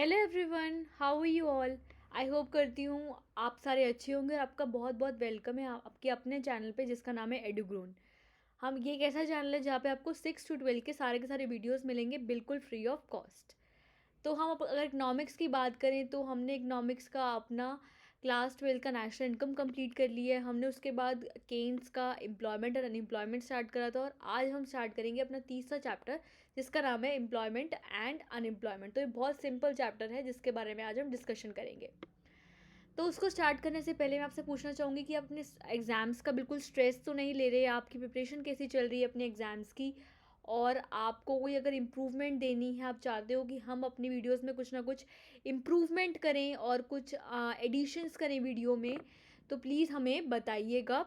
Hello everyone, how are you all. I hope करती हूँ आप सारे अच्छे होंगे और आपका बहुत बहुत वेलकम है आपके अपने चैनल पे जिसका नाम है एडुग्रोन। हम ये एक ऐसा चैनल है जहाँ पे आपको 6 to 12 के सारे वीडियोस मिलेंगे बिल्कुल फ्री ऑफ कॉस्ट। तो हम अगर इकनॉमिक्स की बात करें तो हमने इकनॉमिक्स का अपना क्लास 12 का नेशनल इनकम कंप्लीट कर लिया है। हमने उसके बाद केन्स का एम्प्लॉयमेंट और अनएम्प्लॉयमेंट स्टार्ट करा था और आज हम स्टार्ट करेंगे अपना तीसरा चैप्टर जिसका नाम है एम्प्लॉयमेंट एंड अनएम्प्लॉयमेंट। तो ये बहुत सिंपल चैप्टर है जिसके बारे में आज हम डिस्कशन करेंगे। तो उसको स्टार्ट करने से पहले मैं आपसे पूछना चाहूँगी कि आप अपने एग्ज़ाम्स का बिल्कुल स्ट्रेस तो नहीं ले रहे, आपकी प्रिपरेशन कैसी चल रही है अपने एग्ज़ाम्स की, और आपको कोई अगर इम्प्रूवमेंट देनी है, आप चाहते हो कि हम अपनी वीडियोस में कुछ ना कुछ इम्प्रूवमेंट करें और कुछ एडिशंस करें वीडियो में, तो प्लीज़ हमें बताइएगा।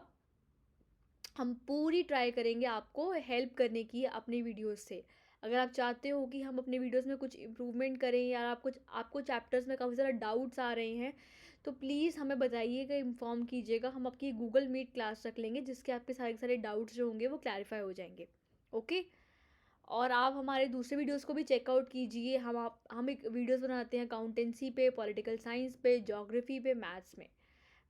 हम पूरी ट्राई करेंगे आपको हेल्प करने की अपनी वीडियोस से। अगर आप चाहते हो कि हम अपने वीडियोस में कुछ इम्प्रूवमेंट करें या आपको चैप्टर्स में काफ़ी ज़्यादा डाउट्स आ रहे हैं, तो प्लीज़ हमें बताइएगा, इन्फॉर्म कीजिएगा। हम आपकी गूगल मीट क्लास रख लेंगे जिसके आपके सारे के सारे डाउट्स जो होंगे वो क्लैरिफाई हो जाएंगे। ओके। और आप हमारे दूसरे वीडियोस को भी चेकआउट कीजिए। हम एक वीडियोस बनाते हैं अकाउंटेंसी पे, पॉलिटिकल साइंस पे, ज्योग्राफी पे, मैथ्स में।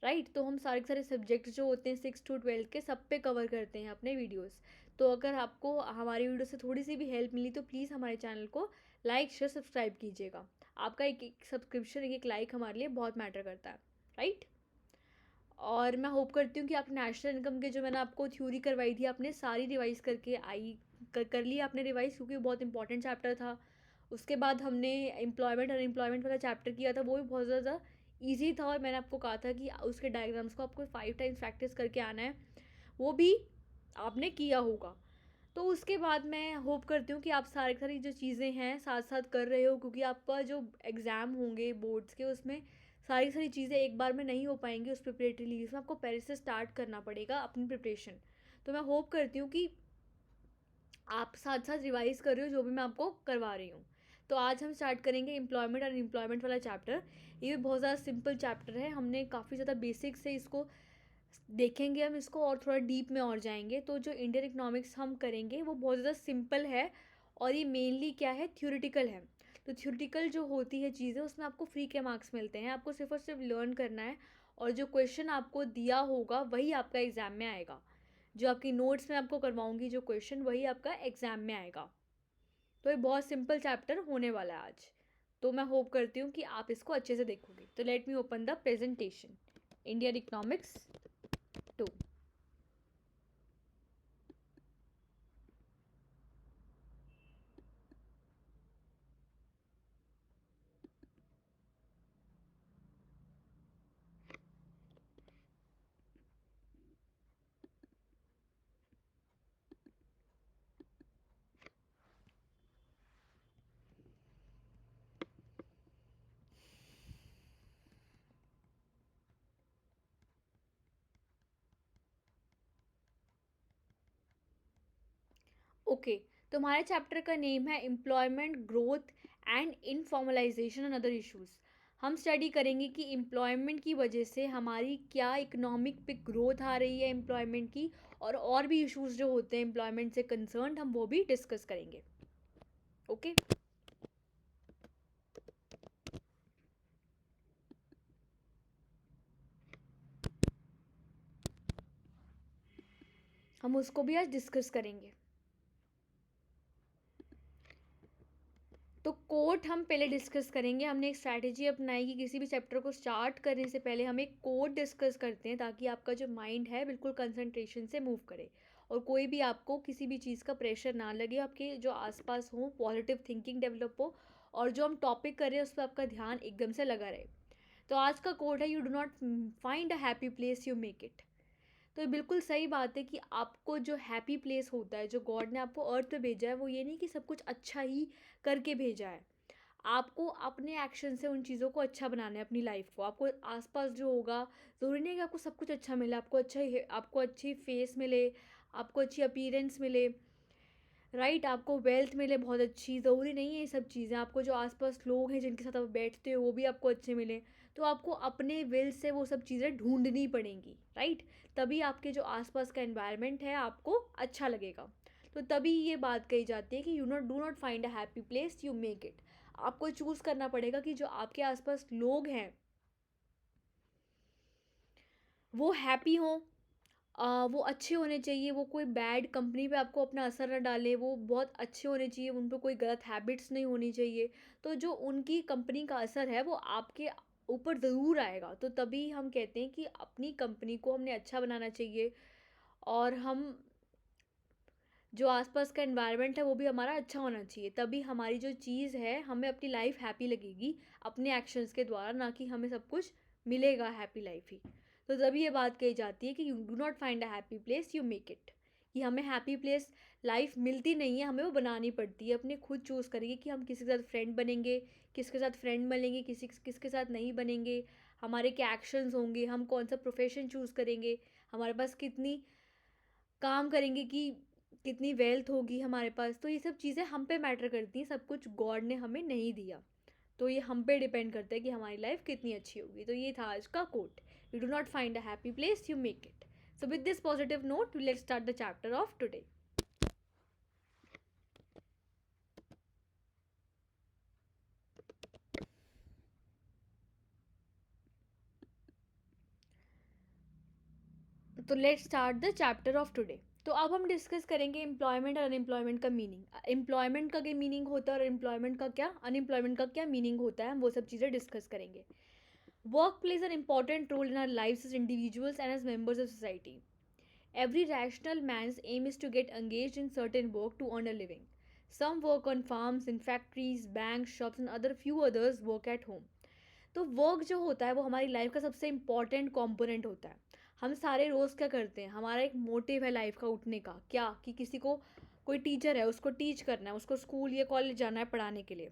राइट। तो हम सारे के सारे सब्जेक्ट जो होते हैं 6 to 12 के सब पे कवर करते हैं अपने वीडियोस। तो अगर आपको हमारी वीडियो से थोड़ी सी भी हेल्प मिली तो प्लीज़ हमारे चैनल को लाइक शेयर सब्सक्राइब कीजिएगा। आपका एक एक सब्सक्रिप्शन, एक एक लाइक हमारे लिए बहुत मैटर करता है। राइट। और मैं होप करती हूँ कि आप नेशनल इनकम के जो मैंने आपको थ्योरी करवाई थी आपने सारी रिवाइज करके कर लिया आपने रिवाइज, क्योंकि वो बहुत इंपॉर्टेंट चैप्टर था। उसके बाद हमने एम्प्लॉयमेंट और अनएम्प्लॉयमेंट वाला चैप्टर किया था, वो भी बहुत ज़्यादा ईजी था और मैंने आपको कहा था कि उसके डायग्राम्स को आपको 5 times प्रैक्टिस करके आना है। वो भी आपने किया होगा। तो उसके बाद मैं होप करती हूँ कि आप सारी जो चीज़ें हैं साथ साथ कर रहे हो, क्योंकि आपका जो एग्ज़ाम होंगे बोर्ड्स के उसमें सारी चीज़ें एक बार में नहीं हो पाएंगी। उस प्रिपरेटरी लीव में आपको पहले से स्टार्ट करना पड़ेगा अपनी प्रिपरेशन। तो मैं होप करती हूँ कि आप साथ साथ रिवाइज कर रहे हो जो भी मैं आपको करवा रही हूँ। तो आज हम स्टार्ट करेंगे एम्प्लॉयमेंट और एम्प्लॉयमेंट वाला चैप्टर। ये भी बहुत ज़्यादा सिंपल चैप्टर है। हमने काफ़ी ज़्यादा बेसिक से इसको देखेंगे, हम इसको और थोड़ा डीप में और जाएंगे। तो जो इंडियन इकोनॉमिक्स हम करेंगे वो बहुत ज़्यादा सिंपल है और ये मेनली क्या है, थ्योरेटिकल है। तो थ्योरेटिकल जो होती है चीज़ें उसमें आपको फ्री के मार्क्स मिलते हैं, आपको सिर्फ और सिर्फ लर्न करना है और जो क्वेश्चन आपको दिया होगा वही आपका एग्ज़ाम में आएगा। जो आपकी नोट्स में आपको करवाऊंगी जो क्वेश्चन वही आपका एग्ज़ाम में आएगा। तो ये बहुत सिंपल चैप्टर होने वाला है आज। तो मैं होप करती हूँ कि आप इसको अच्छे से देखोगे। तो let me open the presentation. Indian economics 2। Okay. तो हमारे चैप्टर का नेम है employment growth and informalisation and other issues. हम स्टडी करेंगे कि एम्प्लॉयमेंट की वजह से हमारी क्या इकोनॉमिक पे ग्रोथ आ रही है एम्प्लॉयमेंट की, और भी इश्यूज जो होते हैं एम्प्लॉयमेंट से कंसर्न हम वो भी डिस्कस करेंगे। ओके। हम उसको भी आज डिस्कस करेंगे। तो कोट हम पहले डिस्कस करेंगे। हमने एक स्ट्रैटेजी अपनाई कि किसी भी चैप्टर को स्टार्ट करने से पहले हम एक कोट डिस्कस करते हैं ताकि आपका जो माइंड है बिल्कुल कंसंट्रेशन से मूव करे और कोई भी आपको किसी भी चीज़ का प्रेशर ना लगे, आपके जो आसपास हो पॉजिटिव थिंकिंग डेवलप हो और जो हम टॉपिक कर रहे हैं उस पर आपका ध्यान एकदम से लगा रहे। तो आज का कोट है, you do not find a happy place, you make it. तो ये बिल्कुल सही बात है कि आपको जो हैप्पी प्लेस होता है, जो गॉड ने आपको अर्थ पे भेजा है, वो ये नहीं कि सब कुछ अच्छा ही करके भेजा है। आपको अपने एक्शन से उन चीज़ों को अच्छा बनाना है अपनी लाइफ को। आपको आसपास जो होगा, ज़रूरी नहीं है कि आपको सब कुछ अच्छा मिले, आपको अच्छी फेस मिले, आपको अच्छी अपीयरेंस मिले, राइट, आपको वेल्थ मिले बहुत अच्छी। ज़रूरी नहीं है ये सब चीज़ें। आपको जो आसपास लोग हैं जिनके साथ आप बैठते हो वो भी आपको अच्छे मिले। तो आपको अपने विल से वो सब चीज़ें ढूंढनी पड़ेंगी, राइट। तभी आपके जो आसपास का एनवायरनमेंट है आपको अच्छा लगेगा। तो तभी ये बात कही जाती है कि you not do not find a happy place, you make it. आपको चूज़ करना पड़ेगा कि जो आपके आसपास लोग हैं वो हैप्पी हों, वो अच्छे होने चाहिए, वो कोई बैड कंपनी पे आपको अपना असर ना डालें, वो बहुत अच्छे होने चाहिए, उन पे कोई गलत हैबिट्स नहीं होनी चाहिए। तो जो उनकी कंपनी का असर है वो आपके ऊपर ज़रूर आएगा। तो तभी हम कहते हैं कि अपनी कंपनी को हमने अच्छा बनाना चाहिए, और हम जो आसपास का एनवायरनमेंट है वो भी हमारा अच्छा होना चाहिए। तभी हमारी जो चीज़ है हमें अपनी लाइफ हैप्पी लगेगी अपने एक्शंस के द्वारा, ना कि हमें सब कुछ मिलेगा हैप्पी लाइफ ही। तो तभी ये बात कही जाती है कि you do not find a happy place, you make it. कि हमें हैप्पी प्लेस लाइफ मिलती नहीं है, हमें वो बनानी पड़ती है। अपने खुद चूज़ करेंगे कि हम किसी के साथ फ्रेंड बनेंगे, किसके साथ फ्रेंड बनेंगे, किसके साथ नहीं बनेंगे, हमारे क्या एक्शंस होंगे, हम कौन सा प्रोफेशन चूज़ करेंगे, हमारे पास कितनी काम करेंगे, कि कितनी वेल्थ होगी हमारे पास। तो ये सब चीज़ें हम पे मैटर करती हैं, सब कुछ गॉड ने हमें नहीं दिया। तो ये हम पे डिपेंड करता है कि हमारी लाइफ कितनी अच्छी होगी। तो ये था आज का quote, you do not find a happy place, you make it. So with this positive note let's start the chapter of today. तो let's start the chapter of today. तो अब हम डिस्कस करेंगे एम्प्लॉयमेंट और अनएम्प्लॉयमेंट का meaning. Employment का क्या meaning होता है और एम्प्लॉयमेंट का क्या, अनएम्प्लॉयमेंट का क्या मीनिंग होता है, हम वो सब चीज़ें डिस्कस करेंगे। Work plays an important role in our lives as individuals and as members of society. Every rational man's aim is to get engaged in certain work to earn a living. Some work on farms, in factories, banks, shops, and other few others work at home. तो work जो होता है वो हमारी life का सबसे important component होता है। हम सारे रोज़ क्या करते हैं, हमारा एक मोटिव है लाइफ का उठने का, क्या कि किसी को, कोई टीचर है उसको टीच करना है, उसको स्कूल या कॉलेज जाना है पढ़ाने के लिए।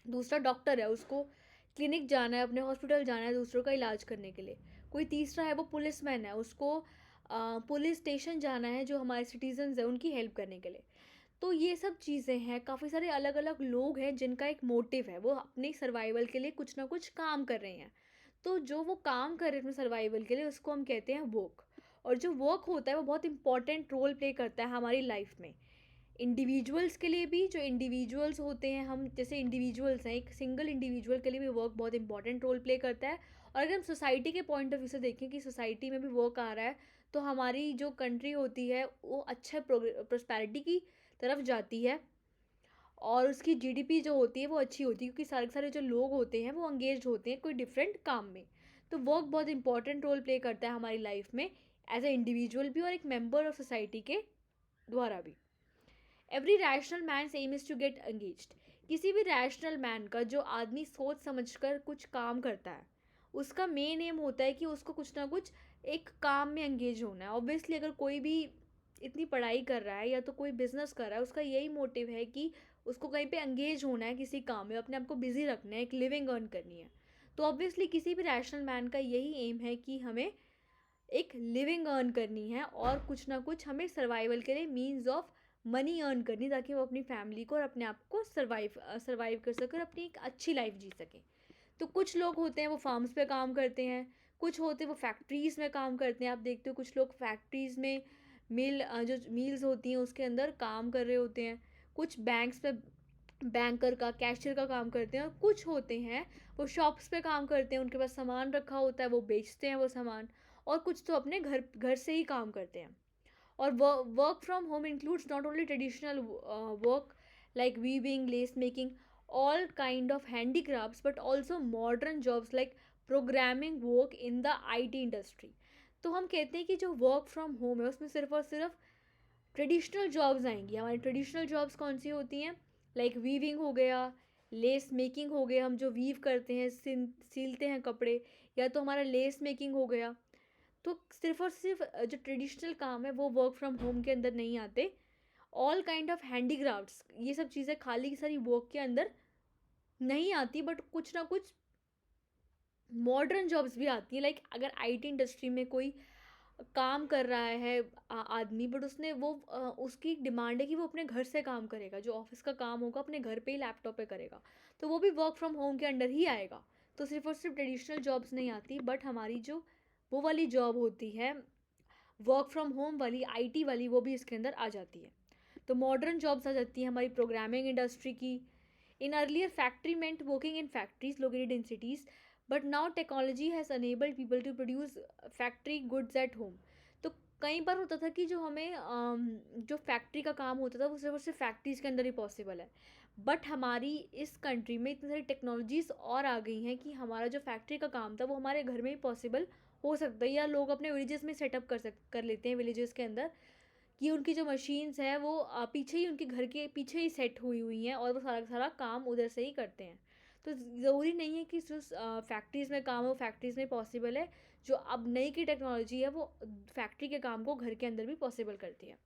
दूसरा डॉक्टर है, उसको क्लिनिक जाना है, अपने हॉस्पिटल जाना है दूसरों का इलाज करने के लिए। कोई तीसरा है वो पुलिसमैन है, उसको पुलिस स्टेशन जाना है जो हमारे सिटीजन्स हैं उनकी हेल्प करने के लिए। तो ये सब चीज़ें हैं, काफ़ी सारे अलग अलग लोग हैं जिनका एक मोटिव है, वो अपने सर्वाइवल के लिए कुछ ना कुछ काम कर रहे हैं। तो जो वो काम कर रहे हैं अपने सर्वाइवल के लिए उसको हम कहते हैं वर्क। और जो वर्क होता है वो बहुत इंपॉर्टेंट रोल प्ले करता है हमारी लाइफ में। इंडिविजुअल्स के लिए भी, जो इंडिविजुअल्स होते हैं, हम जैसे इंडिविजुअल्स हैं, एक सिंगल इंडिविजुअल के लिए भी वर्क बहुत इंपॉर्टेंट रोल प्ले करता है। और अगर हम सोसाइटी के पॉइंट ऑफ व्यू से देखें कि सोसाइटी में भी वर्क आ रहा है, तो हमारी जो कंट्री होती है वो अच्छे प्रोस्पैरिटी की तरफ जाती है, और उसकी जीडीपी जो होती है वो अच्छी होती है, क्योंकि सारे सारे जो लोग होते हैं वो अंगेज होते हैं कोई डिफरेंट काम में। तो वर्क बहुत इंपॉर्टेंट रोल प्ले करता है हमारी लाइफ में, एज ए इंडिविजुअल भी और एक मेंबर ऑफ सोसाइटी के द्वारा भी। Every rational man aims to get engaged. किसी भी रैशनल मैन का, जो आदमी सोच समझकर कुछ काम करता है, उसका मेन एम होता है कि उसको कुछ ना कुछ एक काम में एंगेज होना है। ऑब्वियसली अगर कोई भी इतनी पढ़ाई कर रहा है या तो कोई बिजनेस कर रहा है, उसका यही मोटिव है कि उसको कहीं पे एंगेज होना है किसी काम में, अपने आप को बिजी रखना है, एक लिविंग अर्न करनी है। तो ऑब्वियसली किसी भी रैशनल मैन का यही एम है कि हमें एक लिविंग अर्न करनी है, और कुछ ना कुछ हमें सर्वाइवल के लिए मीन्स ऑफ मनी अर्न करनी, ताकि वो अपनी फैमिली को और अपने आप को सर्वाइव कर सके और अपनी एक अच्छी लाइफ जी सके। तो कुछ लोग होते हैं वो फार्म्स पे काम करते हैं, कुछ होते हैं वो फैक्ट्रीज़ में काम करते हैं। आप देखते हो कुछ लोग फैक्ट्रीज़ में जो मील्स होती हैं उसके अंदर काम कर रहे होते हैं। कुछ बैंक्स पे बैंकर का, कैशियर का काम करते हैं, और कुछ होते हैं वो शॉप्स पे काम करते हैं, उनके पास सामान रखा होता है, वो बेचते हैं वो सामान। और कुछ तो अपने घर घर से ही काम करते हैं। और work from home includes not only traditional work like weaving, lace making, all kind of handicrafts, but also modern jobs like programming work in the IT industry. तो हम कहते हैं कि जो वर्क फ्रॉम होम है उसमें सिर्फ और सिर्फ ट्रेडिशनल जॉब्स आएंगी। हमारी ट्रेडिशनल जॉब्स कौन सी होती हैं, लाइक वीविंग हो गया, लेस मेकिंग हो गया, हम जो वीव करते हैं, सिलते हैं कपड़े, या तो हमारा लेस मेकिंग हो गया। तो सिर्फ और सिर्फ जो ट्रेडिशनल काम है वो वर्क फ्रॉम होम के अंदर नहीं आते। ऑल काइंड ऑफ हैंडीक्राफ्ट्स, ये सब चीज़ें खाली की सारी वर्क के अंदर नहीं आती, बट कुछ ना कुछ मॉडर्न जॉब्स भी आती हैं। लाइक अगर आईटी इंडस्ट्री में कोई काम कर रहा है आदमी, बट उसने वो उसकी डिमांड है कि वो अपने घर से काम करेगा, जो ऑफिस का काम होगा अपने घर पे ही लैपटॉप पे करेगा, तो वो भी वर्क फ्रॉम होम के अंडर ही आएगा। तो सिर्फ और सिर्फ ट्रेडिशनल जॉब्स नहीं आती, बट हमारी जो वो वाली जॉब होती है वर्क फ्रॉम होम वाली, आईटी वाली, वो भी इसके अंदर आ जाती है। तो मॉडर्न जॉब्स आ जाती हैं हमारी प्रोग्रामिंग इंडस्ट्री की, In earlier, factory meant working in factories located in cities, but now technology has enabled people to produce factory goods at home. तो कई बार होता था कि जो हमें जो फैक्ट्री का काम होता था वो सिर्फ और सिर्फ फैक्ट्रीज के अंदर ही पॉसिबल है, बट हमारी इस कंट्री में इतनी सारी टेक्नोलॉजीज और आ गई हैं कि हमारा जो फैक्ट्री का काम था वो हमारे घर में ही पॉसिबल हो सकता है, या लोग अपने विलेजेस में सेटअप कर लेते हैं विलेजेस के अंदर, कि उनकी जो मशीन्स हैं वो पीछे ही, उनके घर के पीछे ही सेट हुई हुई हैं और वो सारा का सारा काम उधर से ही करते हैं। तो ज़रूरी नहीं है कि सिर्फ फैक्ट्रीज़ में काम हो, फैक्ट्रीज़ में पॉसिबल है। जो अब नई की टेक्नोलॉजी है वो फैक्ट्री के काम को घर के अंदर भी पॉसिबल करती है।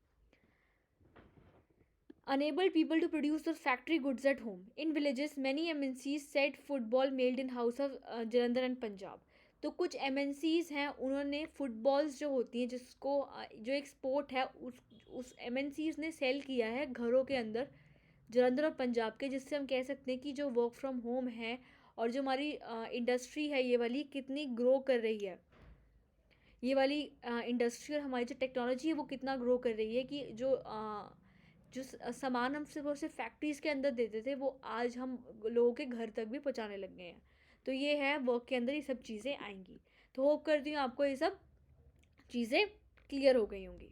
Enable people to produce their factory goods at home. In villages, many MNCs set football made in house of Jalandhar and Punjab. तो कुछ MNCs हैं, उन्होंने फुटबॉल्स जो होती हैं जिसको जो एक स्पोर्ट है उस MNCs ने सेल किया है घरों के अंदर जलंधर और पंजाब के, जिससे हम कह सकते हैं कि जो वर्क फ्रॉम होम है और जो हमारी इंडस्ट्री है ये वाली कितनी ग्रो कर रही है। ये वाली इंडस्ट्री और हमारी जो टेक्नोलॉजी है वो कितना ग्रो कर रही है कि जो सामान हम सिर्फ और सिर्फ फैक्ट्रीज़ के अंदर देते थे वो आज हम लोगों के घर तक भी पहुंचाने लग गए हैं। तो ये है वर्क के अंदर ये सब चीज़ें आएंगी। तो होप करती हूँ आपको ये सब चीज़ें क्लियर हो गई होंगी।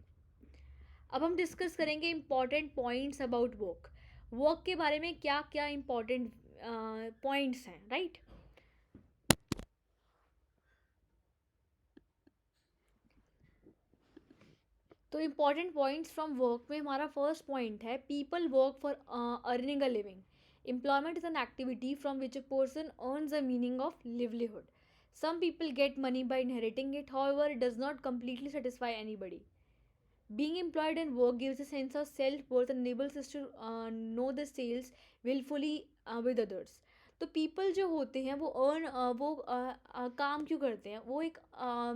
अब हम डिस्कस करेंगे important points about work. Work के बारे में क्या क्या इम्पॉर्टेंट पॉइंट्स हैं, राइट। तो इम्पॉर्टेंट पॉइंट्स फ्रॉम वर्क में हमारा फर्स्ट पॉइंट है people work for earning a living. Employment is an activity from which a person earns a meaning of livelihood. Some people get money by inheriting it, however, it does not completely satisfy anybody. Being employed in work gives a sense of self worth and enables us to know the sales willfully with others. तो people जो होते हैं वो काम क्यों करते हैं, वो एक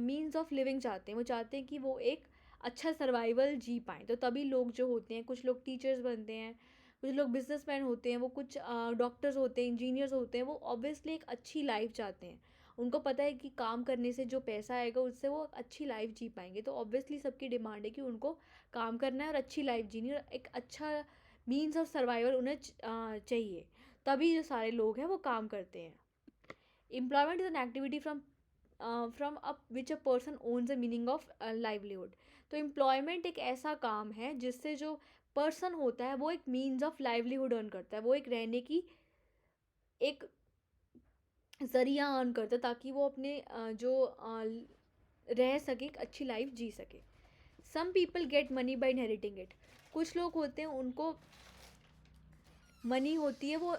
मीन्स ऑफ लिविंग चाहते हैं, वो चाहते हैं कि वो एक अच्छा सर्वाइवल जी पाएँ। तो तभी लोग जो होते हैं, कुछ लोग टीचर्स बनते हैं, कुछ लोग बिजनेसमैन होते हैं, वो कुछ डॉक्टर्स होते हैं, इंजीनियर्स होते हैं, वो ऑब्वियसली एक अच्छी लाइफ चाहते हैं। उनको पता है कि काम करने से जो पैसा आएगा उससे वो अच्छी लाइफ जी पाएंगे। तो ऑब्वियसली सबकी डिमांड है कि उनको काम करना है और अच्छी लाइफ जीनी है और एक अच्छा मीन्स ऑफ सर्वाइवल उन्हें चाहिए। तभी जो सारे लोग हैं वो काम करते हैं। Employment is an activity from which a person owns a meaning of livelihood. तो एम्प्लॉयमेंट एक ऐसा काम है जिससे जो पर्सन होता है वो एक मीन्स ऑफ लाइवलीहुड अर्न करता है, वो एक रहने की एक ज़रिया अर्न करता है ताकि वो अपने रह सके, एक अच्छी लाइफ जी सके। Some people get money by inheriting it. कुछ लोग होते हैं उनको मनी होती है वो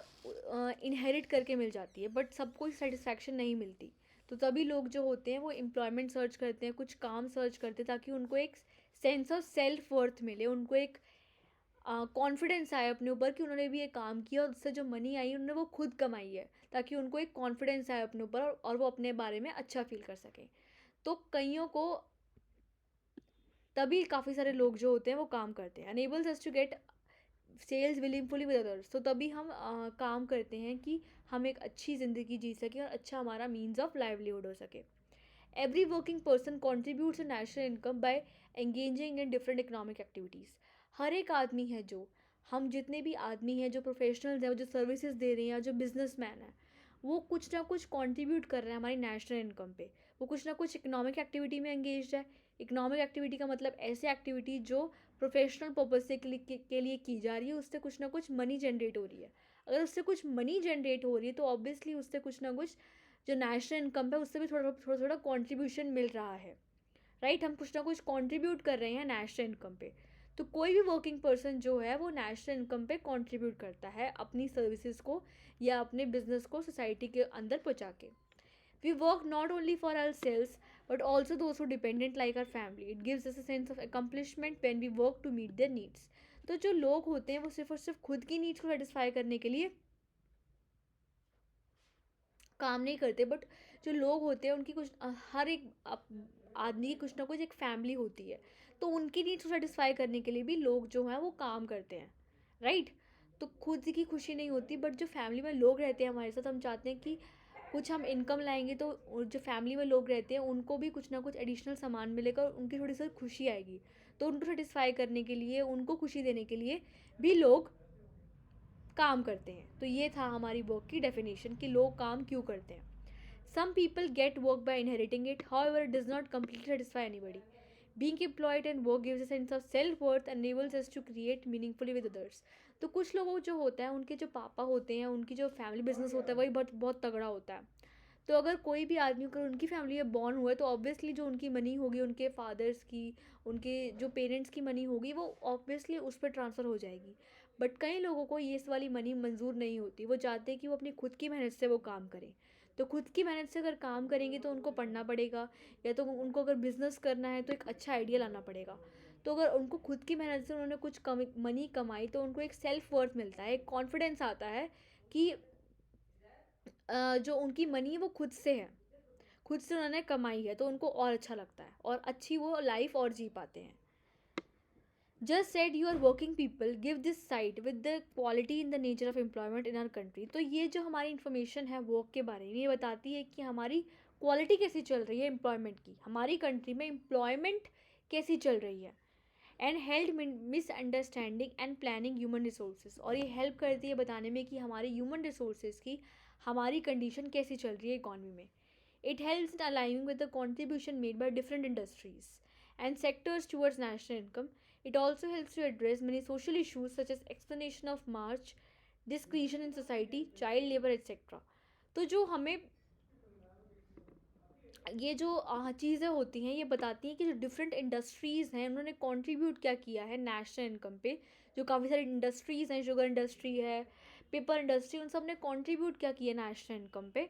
इनहेरिट करके मिल जाती है, बट सबको सेटिस्फैक्शन नहीं मिलती। तो तभी लोग जो होते हैं वो एम्प्लॉयमेंट सर्च करते हैं, कुछ काम सर्च करते हैं ताकि उनको एक सेंस ऑफ सेल्फ वर्थ मिले, उनको एक कॉन्फिडेंस आए अपने ऊपर कि उन्होंने भी ये काम किया और उससे जो मनी आई उन्होंने वो खुद कमाई है, ताकि उनको एक कॉन्फिडेंस आए अपने ऊपर और वो अपने बारे में अच्छा फील कर सकें। तो कईयों को तभी काफ़ी सारे लोग जो होते हैं वो काम करते हैं। Enables us to get sales willingfully with others. तो तभी हम काम करते हैं कि हम एक अच्छी ज़िंदगी जी सकें और अच्छा हमारा मीन्स ऑफ लाइवलीहुड हो सके। Every working person contributes a national income by engaging in different economic activities. हर एक आदमी है, जो हम जितने भी आदमी हैं, जो प्रोफेशनल्स हैं, वो जो सर्विसेज दे रहे हैं, या जो बिजनेसमैन हैं, वो कुछ ना कुछ कंट्रीब्यूट कर रहे हैं हमारी नेशनल इनकम पे। वो कुछ ना कुछ इकोनॉमिक एक्टिविटी में एंगेज है। इकोनॉमिक एक्टिविटी का मतलब ऐसे एक्टिविटी जो प्रोफेशनल पर्पज से के लिए की जा रही है, उससे कुछ ना कुछ मनी जनरेट हो रही है। अगर उससे कुछ मनी जनरेट हो रही है तो ऑब्वियसली उससे कुछ ना कुछ जो नेशनल इनकम है उससे भी थोड़ा थोड़ा थोड़ा कॉन्ट्रीब्यूशन मिल रहा है, राइट। हम कुछ ना कुछ कंट्रीब्यूट कर रहे हैं नेशनल इनकम पे। तो कोई भी वर्किंग पर्सन जो है वो नेशनल इनकम पे कंट्रीब्यूट करता है अपनी सर्विसेज को या अपने बिजनेस को सोसाइटी के अंदर पहुंचा के। We work not only for ourselves but also those who dependent like our family. It gives us a sense of accomplishment when we work to meet their needs. तो जो लोग होते हैं वो सिर्फ और सिर्फ खुद की नीड्स को सेटिस्फाई करने के लिए काम नहीं करते, बट जो लोग होते हैं उनकी कुछ हर एक आदमी की कुछ ना कुछ एक फैमिली होती है, तो उनकी नीड्स को सेटिस्फाई करने के लिए भी लोग जो हैं वो काम करते हैं, राइट। तो खुद की खुशी नहीं होती, बट जो फैमिली में लोग रहते हैं हमारे साथ, हम चाहते हैं कि कुछ हम इनकम लाएंगे तो जो फैमिली में लोग रहते हैं उनको भी कुछ ना कुछ एडिशनल सामान मिलेगा और उनकी थोड़ी सी खुशी आएगी। तो उनको सेटिस्फाई करने के लिए, उनको खुशी देने के लिए भी लोग काम करते हैं। तो ये था हमारी वर्क की डेफिनेशन कि लोग काम क्यों करते हैं। Some people get work by inheriting it, however it does not completely satisfy anybody. Being employed and work gives a sense of self-worth and enables us to create meaningfully with others. तो कुछ लोगों को जो होता है, उनके जो पापा होते हैं, उनकी जो फैमिली बिजनेस होता है वही बहुत बहुत तगड़ा होता है। तो अगर कोई भी आदमी अगर उनकी फैमिली में बॉर्न हुआ है तो ऑब्वियसली जो उनकी मनी होगी, उनके फादर्स की, उनके जो पेरेंट्स की मनी होगी, वो ऑब्वियसली उस पर ट्रांसफ़र हो जाएगी। बट कई लोगों को ये इस वाली मनी मंजूर नहीं होती, वो चाहते हैं कि वो अपनी खुद की मेहनत से वो काम करें। तो खुद की मेहनत से अगर काम करेंगे तो उनको पढ़ना पड़ेगा, या तो उनको अगर बिज़नेस करना है तो एक अच्छा आइडिया लाना पड़ेगा। तो अगर उनको खुद की मेहनत से उन्होंने कुछ मनी कमाई तो उनको एक सेल्फ वर्थ मिलता है, एक कॉन्फिडेंस आता है कि जो उनकी मनी है वो खुद से है, खुद से उन्होंने कमाई है, तो उनको और अच्छा लगता है और अच्छी वो लाइफ और जी पाते हैं। Just said you are working people give this site with the quality in the nature of employment in our country. तो ये जो हमारी इन्फॉर्मेशन है वर्क के बारे में, ये बताती है कि हमारी क्वालिटी कैसी चल रही है एम्प्लॉयमेंट की, हमारी कंट्री में एम्प्लॉयमेंट कैसी चल रही है। And help misunderstanding and planning human resources, और ये हेल्प करती है बताने में कि हमारे ह्यूमन रिसोर्सेज की हमारी कंडीशन कैसी चल रही है इकॉनमी में। It helps in aligning with the contribution made by different industries and sectors towards national income. It also helps to address many social issues such as explanation of march, discretion in society, child labor, etc. तो जो हमें ये जो चीज़ें होती हैं ये बताती हैं कि जो डिफरेंट इंडस्ट्रीज़ हैं उन्होंने कंट्रीब्यूट क्या किया है नेशनल इनकम पे। जो काफ़ी सारी इंडस्ट्रीज़ हैं, शुगर इंडस्ट्री है, पेपर इंडस्ट्री, उन सब ने कंट्रीब्यूट क्या किया नेशनल इनकम पे।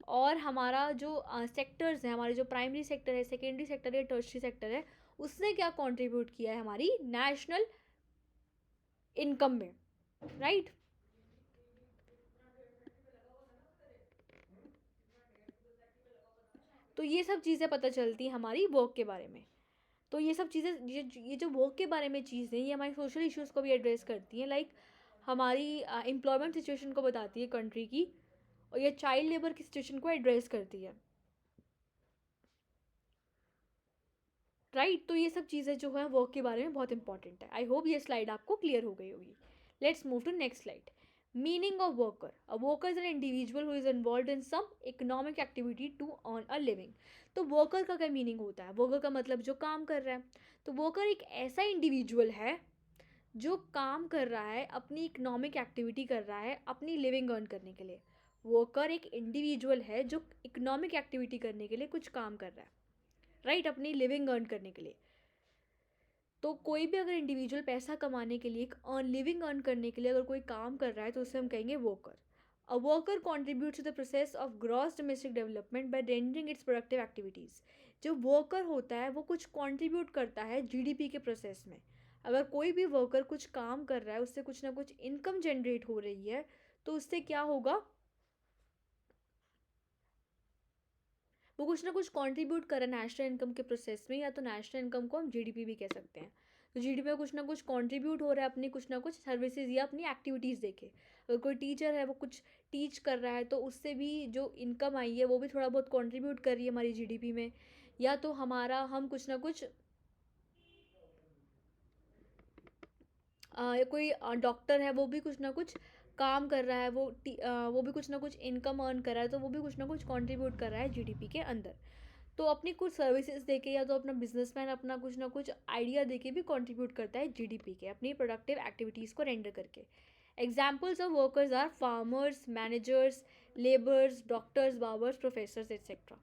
और हमारा जो सेक्टर्स हैं, हमारे जो प्राइमरी सेक्टर है, सेकेंडरी सेक्टर है, टर्शरी सेक्टर है, उसने क्या कंट्रीब्यूट किया है हमारी नेशनल इनकम में, राइट। तो ये सब चीज़ें पता चलती हैं हमारी वर्क के बारे में। तो ये सब चीज़ें, ये जो वर्क के बारे में चीज़ें, ये हमारी सोशल इश्यूज़ को भी एड्रेस करती हैं, लाइक हमारी एम्प्लॉयमेंट सिचुएशन को बताती है कंट्री की, और ये चाइल्ड लेबर की सिचुएशन को एड्रेस करती है, राइट। तो ये सब चीज़ें जो है वर्क के बारे में बहुत इंपॉर्टेंट है। आई होप ये स्लाइड आपको क्लियर हो गई होगी। Let's move to next slide. Meaning of worker. A worker is an individual who is involve in some economic activity to earn a living. तो वर्कर का क्या मीनिंग होता है? वर्कर का मतलब जो काम कर रहा है। तो वर्कर एक ऐसा इंडिविजुअल है जो काम कर रहा है, अपनी इकोनॉमिक एक्टिविटी कर रहा है अपनी लिविंग अर्न करने के लिए। वर्कर एक इंडिविजुअल है जो इकोनॉमिक एक्टिविटी करने के लिए कुछ काम कर रहा है, राइट, अपनी लिविंग अर्न करने के लिए। तो कोई भी अगर इंडिविजुअल पैसा कमाने के लिए, लिविंग अर्न करने के लिए अगर कोई काम कर रहा है तो उसे हम कहेंगे worker. A worker contributes to the process of gross domestic development by rendering its productive activities. जो वर्कर होता है वो कुछ कॉन्ट्रीब्यूट करता है जीडीपी के प्रोसेस में। अगर कोई भी वर्कर कुछ काम कर रहा है, उससे कुछ ना कुछ इनकम जनरेट हो रही है, तो उससे क्या होगा, वो कुछ ना कुछ कंट्रीब्यूट कर रहा है नेशनल इनकम के प्रोसेस में, या तो नेशनल इनकम को हम जीडीपी भी कह सकते हैं। तो जीडीपी में कुछ ना कुछ कंट्रीब्यूट हो रहा है अपनी कुछ ना कुछ सर्विसेज या अपनी एक्टिविटीज़ देखे। अगर कोई टीचर है वो कुछ टीच कर रहा है तो उससे भी जो इनकम आई है वो भी थोड़ा बहुत कंट्रीब्यूट कर रही है हमारी जीडीपी में। या तो हमारा हम कुछ ना कुछ कोई डॉक्टर है वो भी कुछ ना कुछ काम कर रहा है, वो भी कुछ ना कुछ इनकम अर्न कर रहा है, तो वो भी कुछ ना कुछ कंट्रीब्यूट कर रहा है जीडीपी के अंदर। तो अपनी कुछ सर्विसेज देके या तो अपना बिजनेसमैन अपना कुछ ना कुछ आइडिया देके भी कंट्रीब्यूट करता है जीडीपी के, अपनी प्रोडक्टिव एक्टिविटीज़ को रेंडर करके। Examples of workers are farmers, managers, labours, doctors, barbers, professors etcetera.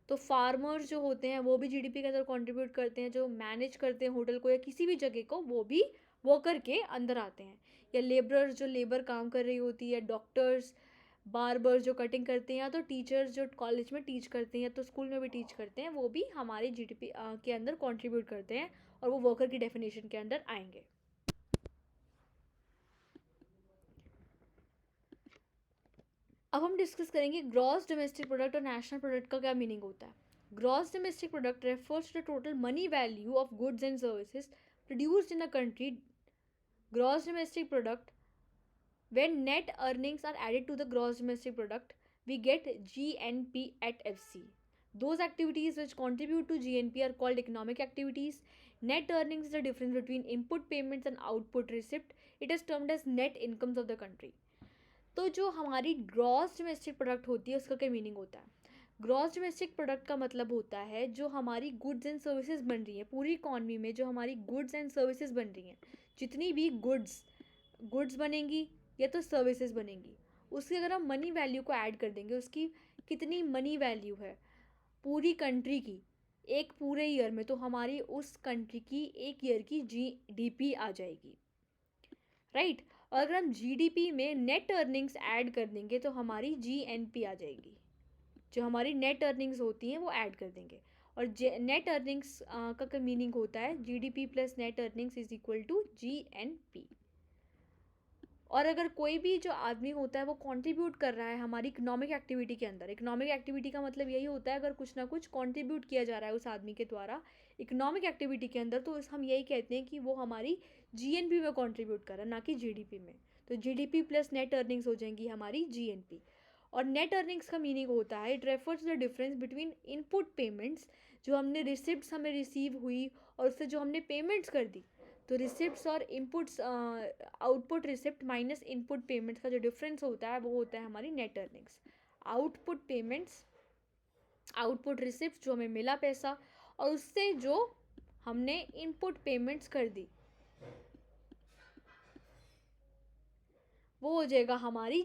तो फार्मर्स जो होते हैं वो भी जीडीपी के अंदर कंट्रीब्यूट करते हैं, जो मैनेज करते हैं होटल को या किसी भी जगह को वो भी वर्कर के अंदर आते हैं। या लेबरर्स जो लेबर काम कर रही होती है, डॉक्टर्स, बार्बर जो कटिंग करते हैं, या तो टीचर्स जो कॉलेज में टीच करते हैं या तो स्कूल में भी टीच करते हैं, वो भी हमारे जीडीपी के अंदर कंट्रीब्यूट करते हैं और वो वर्कर की डेफिनेशन के अंदर आएंगे। अब हम डिस्कस करेंगे ग्रॉस डोमेस्टिक प्रोडक्ट और नेशनल प्रोडक्ट का क्या मीनिंग होता है। Gross domestic product refers to the total money value of goods and services produced in a country. Gross domestic product, when net earnings are added to the gross domestic product, we get GNP at FC. Those activities which contribute to GNP are called economic activities. Net earnings is the difference between input payments and output receipt. It is termed as net incomes of the country. तो जो हमारी gross domestic product होती है उसका क्या meaning होता है? Gross domestic product का मतलब होता है जो हमारी गुड्स एंड सर्विसेज बन रही हैं पूरी इकॉनमी में, जो हमारी गुड्स एंड सर्विसेज बन रही हैं, जितनी भी गुड्स बनेंगी या तो सर्विसेज बनेंगी, उसकी अगर हम मनी वैल्यू को ऐड कर देंगे, उसकी कितनी मनी वैल्यू है पूरी कंट्री की एक पूरे ईयर में, तो हमारी उस कंट्री की एक ईयर की जीडीपी आ जाएगी, राइट। और अगर हम जीडीपी में नेट अर्निंग्स ऐड कर देंगे तो हमारी जीएनपी आ जाएगी। जो हमारी नेट अर्निंग्स होती हैं वो ऐड कर देंगे, और नेट अर्निंग्स का मीनिंग होता है GDP plus net earnings is equal to GNP. और अगर कोई भी जो आदमी होता है वो कंट्रीब्यूट कर रहा है हमारी इकोनॉमिक एक्टिविटी के अंदर, इकोनॉमिक एक्टिविटी का मतलब यही होता है अगर कुछ ना कुछ कंट्रीब्यूट किया जा रहा है उस आदमी के द्वारा इकोनॉमिक एक्टिविटी के अंदर, तो हम यही कहते हैं कि वो हमारी जीएनपी में कंट्रीब्यूट कर रहा है, ना कि जीडीपी में। तो जीडीपी प्लस नेट अर्निंग्स हो जाएंगी हमारी जीएनपी। और नेट अर्निंग्स का मीनिंग होता है it refers the difference between input payments, जो हमने रिसिप्ट्स हमें रिसीव हुई और उससे जो हमने पेमेंट्स कर दी, तो रिसिप्ट्स और inputs output receipt minus input payments का जो डिफरेंस होता है वो होता है हमारी net earnings. Output payments, output receipt जो हमें मिला पैसा, और उससे जो हमने इनपुट पेमेंट्स कर दी, वो हो जाएगा हमारी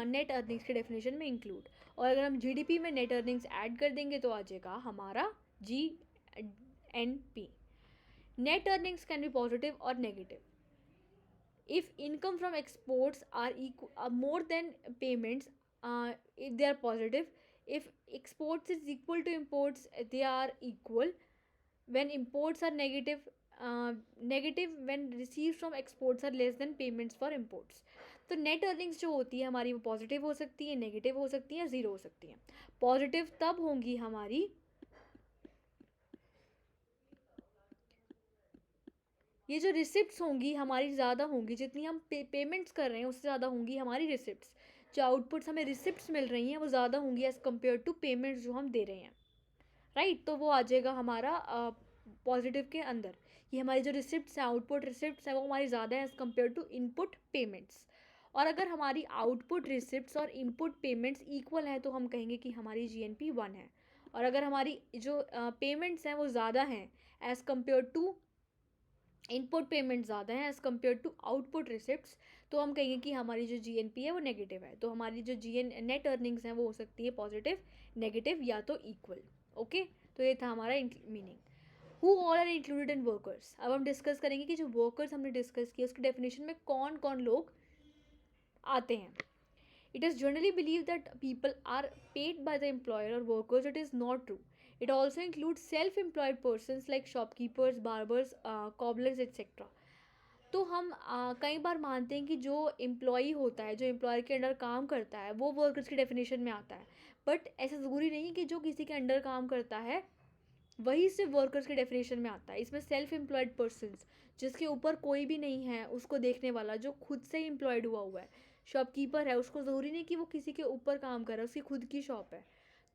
नेट अर्निंग्स के डेफिनेशन में इंक्लूड। और अगर हम जीडीपी में नेट अर्निंग्स ऐड कर देंगे तो आ जाएगा हमारा GNP. Net earnings can be positive और negative. If income from exports are more than payments, if they are positive. If exports is equal to imports, they are equal. When imports are negative, negative when received from exports are less than payments for imports. तो net earnings जो होती है हमारी वो positive हो सकती है, negative हो सकती है, ज़ीरो हो सकती है। पॉजिटिव तब होंगी हमारी ये जो रिसिप्ट्स होंगी हमारी ज़्यादा होंगी, जितनी हम पेमेंट्स कर रहे हैं उससे ज़्यादा होंगी हमारी रिसिप्ट्स। जो आउटपुट्स हमें रिसिप्ट्स मिल रही हैं वो ज़्यादा होंगी एज़ कम्पेयर टू पेमेंट्स जो हम दे रहे हैं, राइट। तो वो आ जाएगा हमारा पॉजिटिव के अंदर। ये हमारी जो रिसिप्ट्स हैं, आउटपुट रिसिप्ट्स हैं, वो हमारी ज़्यादा है as compare to input payments. और अगर हमारी आउटपुट रिसिप्ट्स और इनपुट पेमेंट्स इक्वल हैं तो हम कहेंगे कि हमारी जीएनपी 1 है। और अगर हमारी जो पेमेंट्स हैं वो ज़्यादा हैं as compare to input payment ज़्यादा है as compare to output receipts, तो हम कहेंगे कि हमारी जो जीएनपी है वो नेगेटिव है। तो हमारी जो नेट अर्निंग्स हैं वो हो सकती है पॉजिटिव, नेगेटिव या तो इक्वल। ओके, तो ये था हमारा meaning. Who all are included in workers. अब हम डिस्कस करेंगे कि जो वर्कर्स हमने डिस्कस किया उसकी डेफिनेशन में कौन कौन लोग आते हैं। It is generally believed that people are paid by the employer or workers. It is not true. It also includes self-employed persons like shopkeepers, barbers, cobblers, etc. तो हम कई बार मानते हैं कि जो एम्प्लॉई होता है, जो एम्प्लॉयर के अंडर काम करता है, वो वर्कर्स की डेफिनेशन में आता है। बट ऐसा ज़रूरी नहीं कि जो किसी के अंडर काम करता है वही सिर्फ वर्कर्स के डेफिनेशन में आता है। इसमें सेल्फ एम्प्लॉयड पर्सनस, जिसके ऊपर कोई भी नहीं है उसको देखने वाला, जो खुद से ही एम्प्लॉयड हुआ है, शॉपकीपर है, उसको ज़रूरी नहीं कि वो किसी के ऊपर काम कर रहा है, उसकी खुद की शॉप है,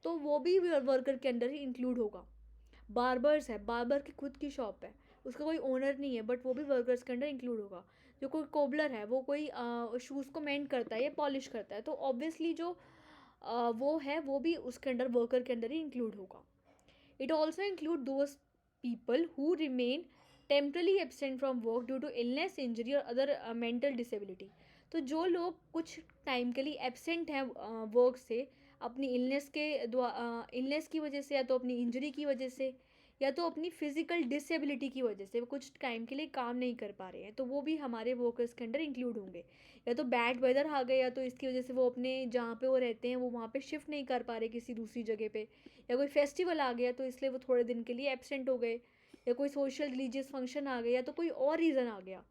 तो वो भी वर्कर के अंडर ही इंक्लूड होगा। बार्बर्स है, बार्बर की खुद की शॉप है, उसका कोई ओनर नहीं है, बट वो भी वर्कर्स के अंडर इंक्लूड होगा। जो कोई कोबलर है, वो कोई शूज़ को मेंट करता है या पॉलिश करता है, तो ऑब्वियसली जो वो है वो भी उसके अंडर वर्कर के अंडर ही इंक्लूड होगा। It also includes those people who remain temporarily absent from work due to illness, injury or other mental disability. तो जो लोग कुछ टाइम के लिए एबसेंट हैं वर्क से, अपनी इलनेस की वजह से, या तो अपनी इंजरी की वजह से, या तो अपनी फिजिकल डिसेबिलिटी की वजह से वो कुछ टाइम के लिए काम नहीं कर पा रहे हैं, तो वो भी हमारे वर्कर्स के अंडर इंक्लूड होंगे। या तो बैड वेदर आ गया तो इसकी वजह से वो अपने जहाँ पे वो रहते हैं वो वहाँ पे शिफ्ट नहीं कर पा रहे किसी दूसरी जगह पे, या कोई फेस्टिवल आ गया तो इसलिए वो थोड़े दिन के लिए एबसेंट हो गए, या कोई सोशल रिलीजियस फंक्शन आ गया, या तो कोई और रीज़न आ गया।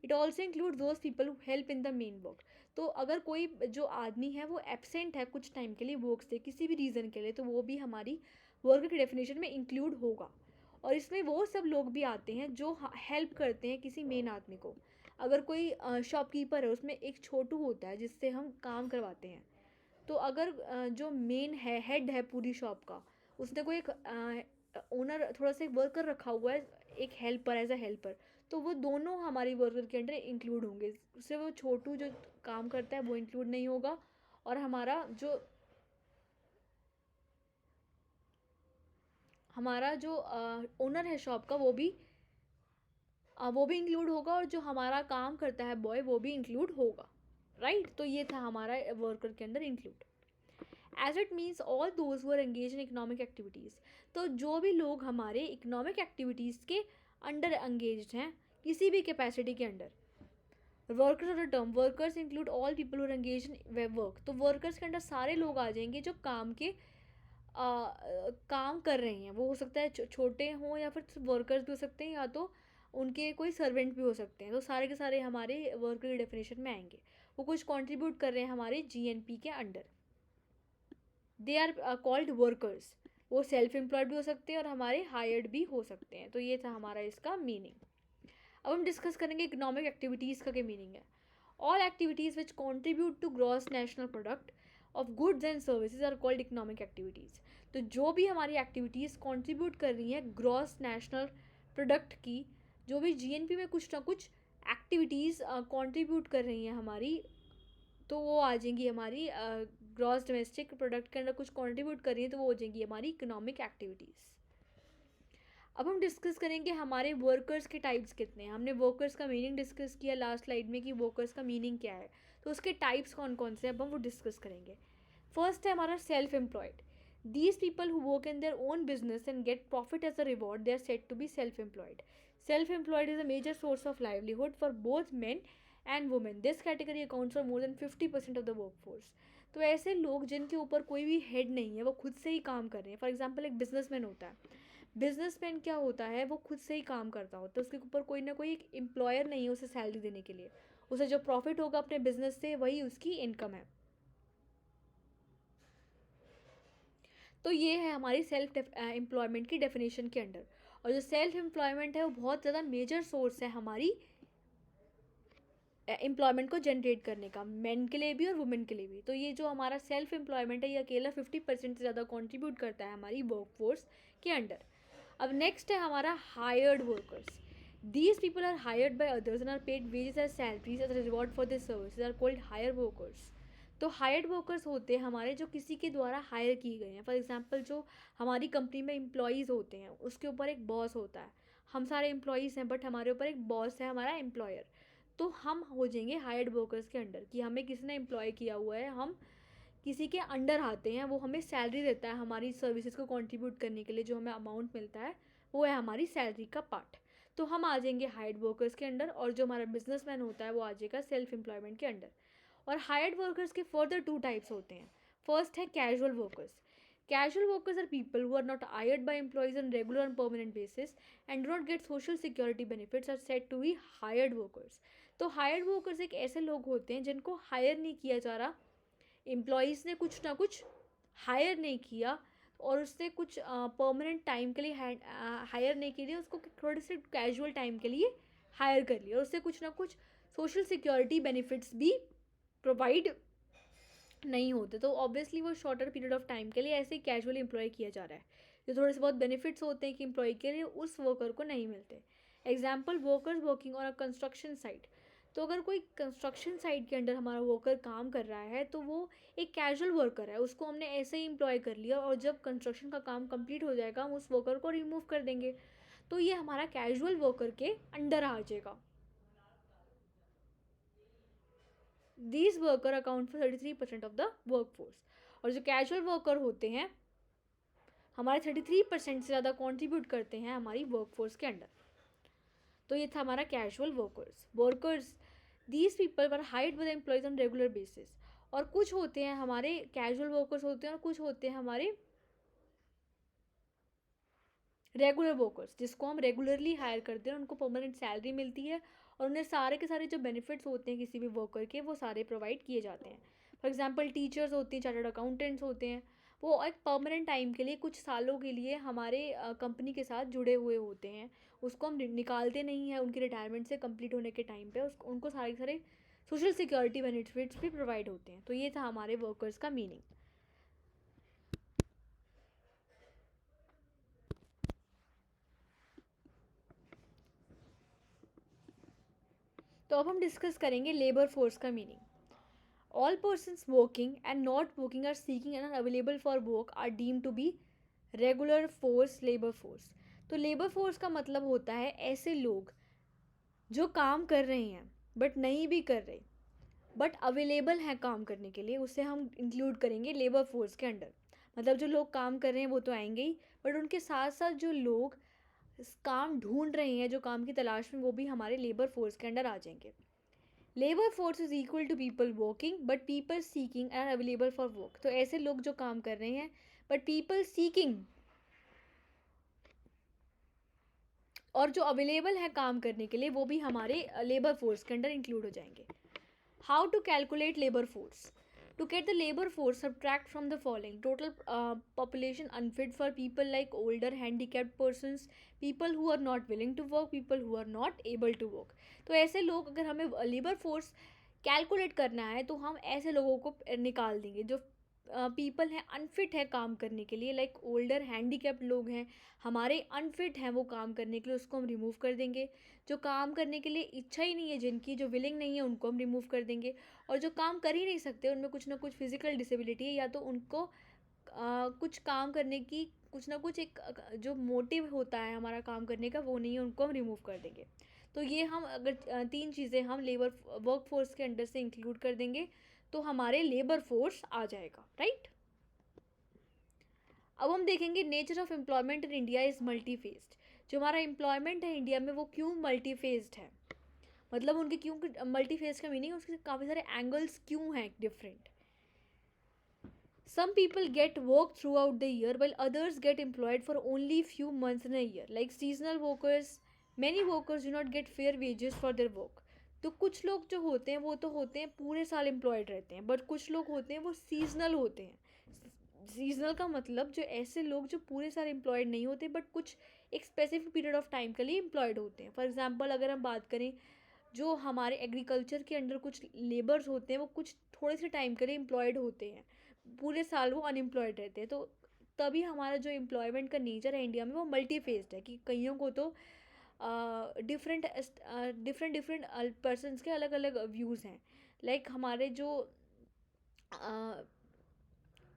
It also include those people who help in the main work. तो अगर कोई जो आदमी है वो एबसेंट है कुछ टाइम के लिए वर्क से किसी भी रीज़न के लिए, तो वो भी हमारी वर्कर की डेफिनेशन में इंक्लूड होगा। और इसमें वो सब लोग भी आते हैं जो हेल्प करते हैं किसी मेन आदमी को। अगर कोई शॉपकीपर है, उसमें एक छोटू होता है जिससे हम काम करवाते हैं, तो अगर जो मेन हेड है पूरी शॉप का, उसने कोई एक ओनर थोड़ा सा एक वर्कर रखा हुआ है एक हेल्पर, एज अ हेल्पर, तो वो दोनों हमारी वर्कर के अंडर इंक्लूड होंगे। उससे वो छोटू जो काम करता है वो इंक्लूड नहीं होगा, और हमारा जो ओनर है शॉप का वो भी इंक्लूड होगा, और जो हमारा काम करता है बॉय वो भी इंक्लूड होगा, राइट। तो ये था हमारा वर्कर के अंदर include. As it means all those were engage in economic activities, तो जो भी लोग हमारे इकोनॉमिक एक्टिविटीज़ के अंडर एंगेज हैं, किसी भी कैपेसिटी के under. Workers of the term, workers include all people who engage in web work, तो वर्कर्स के अंडर सारे लोग आ जाएंगे जो काम कर रहे हैं। वो हो सकता है छोटे हों, या फिर वर्कर्स भी हो सकते हैं, या तो उनके कोई सर्वेंट भी हो सकते हैं। तो सारे के सारे हमारे वर्कर की डेफिनेशन में आएंगे। वो कुछ कंट्रीब्यूट कर रहे हैं हमारे जीएनपी के under, they are called workers. वो सेल्फ एम्प्लॉयड भी हो सकते हैं और हमारे हायर्ड भी हो सकते हैं। तो ये था हमारा इसका मीनिंग। अब हम डिस्कस करेंगे इकोनॉमिक एक्टिविटीज़ का क्या मीनिंग है। All activities which contribute to gross national product of goods and services are called economic activities. तो जो भी हमारी एक्टिविटीज़ कॉन्ट्रीब्यूट कर रही हैं ग्रॉस नेशनल प्रोडक्ट की, जो भी जीएनपी में कुछ ना कुछ एक्टिविटीज़ कॉन्ट्रीब्यूट कर रही हैं हमारी, तो वो आ जाएंगी हमारी ग्रॉस डोमेस्टिक प्रोडक्ट के अंदर कुछ कंट्रीब्यूट कर रही है, तो वो हो जाएंगी हमारी इकोनॉमिक एक्टिविटीज़। अब हम डिस्कस करेंगे हमारे वर्कर्स के टाइप्स कितने हैं। हमने वर्कर्स का मीनिंग डिस्कस किया लास्ट स्लाइड में कि वर्कर्स का मीनिंग क्या है, तो उसके टाइप्स कौन कौन से हैं अब हम वो डिस्कस करेंगे। फर्स्ट है हमारा self employed. These people who work in their own business and get profit as a reward, they are said to be self employed. Self employed is a major source of livelihood for both men and women. This category accounts for more than 50% of the workforce. तो ऐसे लोग जिनके ऊपर कोई भी head नहीं है, वो खुद से ही काम कर रहे हैं। फॉर एग्जाम्पल एक बिजनेसमैन होता है, बिजनेसमैन क्या होता है, वो खुद से ही काम करता होता है, उसके ऊपर कोई ना कोई एक एम्प्लॉयर नहीं है उसे सैलरी देने के लिए। उसे जो प्रॉफिट होगा अपने बिजनेस से वही उसकी इनकम है। तो ये है हमारी सेल्फ एम्प्लॉयमेंट की डेफिनेशन के अंडर। और जो सेल्फ एम्प्लॉयमेंट है वो बहुत ज़्यादा मेजर सोर्स है हमारी एम्प्लॉयमेंट को जनरेट करने का, मेन के लिए भी और वुमेन के लिए भी। तो ये जो हमारा सेल्फ एम्प्लॉयमेंट है ये अकेला 50% से ज़्यादा कंट्रीब्यूट करता है हमारी वर्कफोर्स के अंडर। अब नेक्स्ट है हमारा hired workers. These people are hired by others and are paid wages as salaries as reward for this services are called hire workers. तो हायर्ड वर्कर्स होते हैं हमारे जो किसी के द्वारा हायर किए गए हैं। फॉर एग्जाम्पल जो हमारी कंपनी में एम्प्लॉयज़ होते हैं उसके ऊपर एक बॉस होता है। हम सारे एम्प्लॉयज़ हैं बट हमारे ऊपर एक बॉस है, हमारा एम्प्लॉयर। तो हम हो जाएंगे हायर्ड वर्कर्स के अंडर, कि हमें किसी ने एम्प्लॉय किया हुआ है, हम किसी के अंडर आते हैं, वो हमें सैलरी देता है हमारी सर्विसेज को कंट्रीब्यूट करने के लिए। जो हमें अमाउंट मिलता है वो है हमारी सैलरी का पार्ट। तो हम आ जाएंगे हायर्ड वर्कर्स के अंडर, और जो हमारा बिजनेसमैन होता है वो आ जाएगा सेल्फ एम्प्लॉयमेंट के अंडर। और हायर्ड वर्कर्स के फर्दर 2 टाइप्स होते हैं। फर्स्ट है casual workers. Casual workers are people who are not hired by employees on regular and permanent basis and do not get social security benefits are said to be hired workers. तो hired workers एक ऐसे लोग होते हैं जिनको higher नहीं किया जा रहा, एम्प्लॉयज़ ने कुछ ना कुछ हायर नहीं किया और उससे कुछ परमानेंट टाइम के लिए हायर नहीं किया, उसको थोड़े से कैजुअल टाइम के लिए हायर कर लिया, और उससे कुछ ना कुछ सोशल सिक्योरिटी बेनिफिट्स भी प्रोवाइड नहीं होते। तो ऑब्वियसली वो शॉर्टर पीरियड ऑफ टाइम के लिए ऐसे ही कैजुअली एम्प्लॉय किया जा रहा है। जो थोड़े से बहुत बेनिफिट्स होते हैं कि एम्प्लॉय के लिए उस वर्कर को नहीं मिलते। Example, workers working on a construction site. तो अगर कोई कंस्ट्रक्शन साइट के अंडर हमारा वर्कर काम कर रहा है तो वो एक कैजुअल वर्कर है, उसको हमने ऐसे ही एम्प्लॉय कर लिया, और जब कंस्ट्रक्शन का काम कंप्लीट हो जाएगा हम उस वर्कर को रिमूव कर देंगे, तो ये हमारा कैजुअल वर्कर के अंडर आ जाएगा। These worker account for 33% of the workforce. और जो कैजुअल वर्कर होते हैं हमारे 33% से ज़्यादा कंट्रीब्यूट करते हैं हमारी वर्कफोर्स के अंडर। तो ये था हमारा casual workers. These people were hired by the employees on regular basis. और कुछ होते हैं हमारे कैजुअल वर्कर्स होते हैं और कुछ होते हैं हमारे रेगुलर वर्कर्स, जिसको हम रेगुलरली हायर करते हैं, उनको परमानेंट सैलरी मिलती है और उन्हें सारे के सारे जो बेनिफिट्स होते हैं किसी भी वर्कर के वो सारे प्रोवाइड किए जाते हैं। फॉर एग्जांपल टीचर्स होती हैं, चार्टर्ड अकाउंटेंट्स होते हैं, वो एक परमानेंट टाइम के लिए कुछ सालों के लिए हमारे कंपनी के साथ जुड़े हुए होते हैं। उसको हम निकालते नहीं हैं, उनकी रिटायरमेंट से कंप्लीट होने के टाइम पे उनको सारे सारे सोशल सिक्योरिटी बेनिफिट्स भी प्रोवाइड होते हैं। तो ये था हमारे वर्कर्स का मीनिंग। तो अब हम डिस्कस करेंगे लेबर फोर्स का meaning. All persons working and not working are seeking and available for work are deem to be regular force labour force. तो लेबर फोर्स का मतलब होता है ऐसे लोग जो काम कर रहे हैं बट नहीं भी कर रहे बट अवेलेबल हैं काम करने के लिए, उसे हम इंक्लूड करेंगे लेबर फोर्स के अंडर. मतलब जो लोग काम कर रहे हैं वो तो आएंगे ही, बट उनके साथ साथ जो लोग काम ढूंढ रहे हैं, जो काम की तलाश में, वो भी हमारे लेबर फोर्स के अंडर आ जाएंगे. Labour force is equal to people working but people seeking and available for work. तो ऐसे लोग जो काम कर रहे हैं बट पीपल सीकिंग और जो अवेलेबल है काम करने के लिए, वो भी हमारे लेबर फोर्स के अंडर इंक्लूड हो जाएंगे. How to calculate labour force. To get the labor force, subtract from the following: total population unfit for people like older, handicapped persons, people who are not willing to work, people who are not able to work. तो ऐसे लोग, अगर हमें labour force calculate करना है तो हम ऐसे लोगों को निकाल देंगे जो पीपल हैं अनफिट है काम करने के लिए, लाइक ओल्डर, हैंडीकैप्ड लोग हैं हमारे, अनफिट हैं वो काम करने के लिए, उसको हम रिमूव कर देंगे. जो काम करने के लिए इच्छा ही नहीं है जिनकी, जो विलिंग नहीं है, उनको हम रिमूव कर देंगे. और जो काम कर ही नहीं सकते, उनमें कुछ ना कुछ फिजिकल डिसेबिलिटी है, या तो उनको कुछ काम करने की कुछ ना कुछ एक जो मोटिव होता है हमारा काम करने का वो नहीं है, उनको हम रिमूव कर देंगे. तो ये हम अगर तीन चीज़ें हम लेबर वर्क फोर्स के अंडर से इंक्लूड कर देंगे तो हमारे लेबर फोर्स आ जाएगा, राइट. अब हम देखेंगे nature of employment in India is multi faced. जो हमारा एम्प्लॉयमेंट है इंडिया में वो क्यों मल्टी फेस्ड है, मतलब उनके क्यों मल्टी फेस का मीनिंग, उसके काफ़ी सारे एंगल्स क्यों हैं different. Some people get work throughout the year while others get employed for only few months in a year, like seasonal workers. Many workers do not get fair wages for their work. तो कुछ लोग जो होते हैं वो तो होते हैं पूरे साल एम्प्लॉयड रहते हैं, बट कुछ लोग होते हैं वो सीजनल होते हैं. सीजनल का मतलब जो ऐसे लोग जो पूरे साल एम्प्लॉयड नहीं होते बट कुछ एक स्पेसिफिक पीरियड ऑफ टाइम के लिए एम्प्लॉयड होते हैं. फॉर एग्जाम्पल अगर हम बात करें, जो हमारे एग्रीकल्चर के अंडर कुछ लेबर्स होते हैं वो कुछ थोड़े से टाइम के लिए एम्प्लॉयड होते हैं, पूरे साल वो अनएम्प्लॉयड रहते हैं. तो तभी हमारा जो एम्प्लॉयमेंट का नेचर है इंडिया में वो मल्टी फेस्ड है, कि कईयों को तो डिफरेंट डिफरेंट पर्सनस के अलग अलग व्यूज़ हैं. लाइक हमारे जो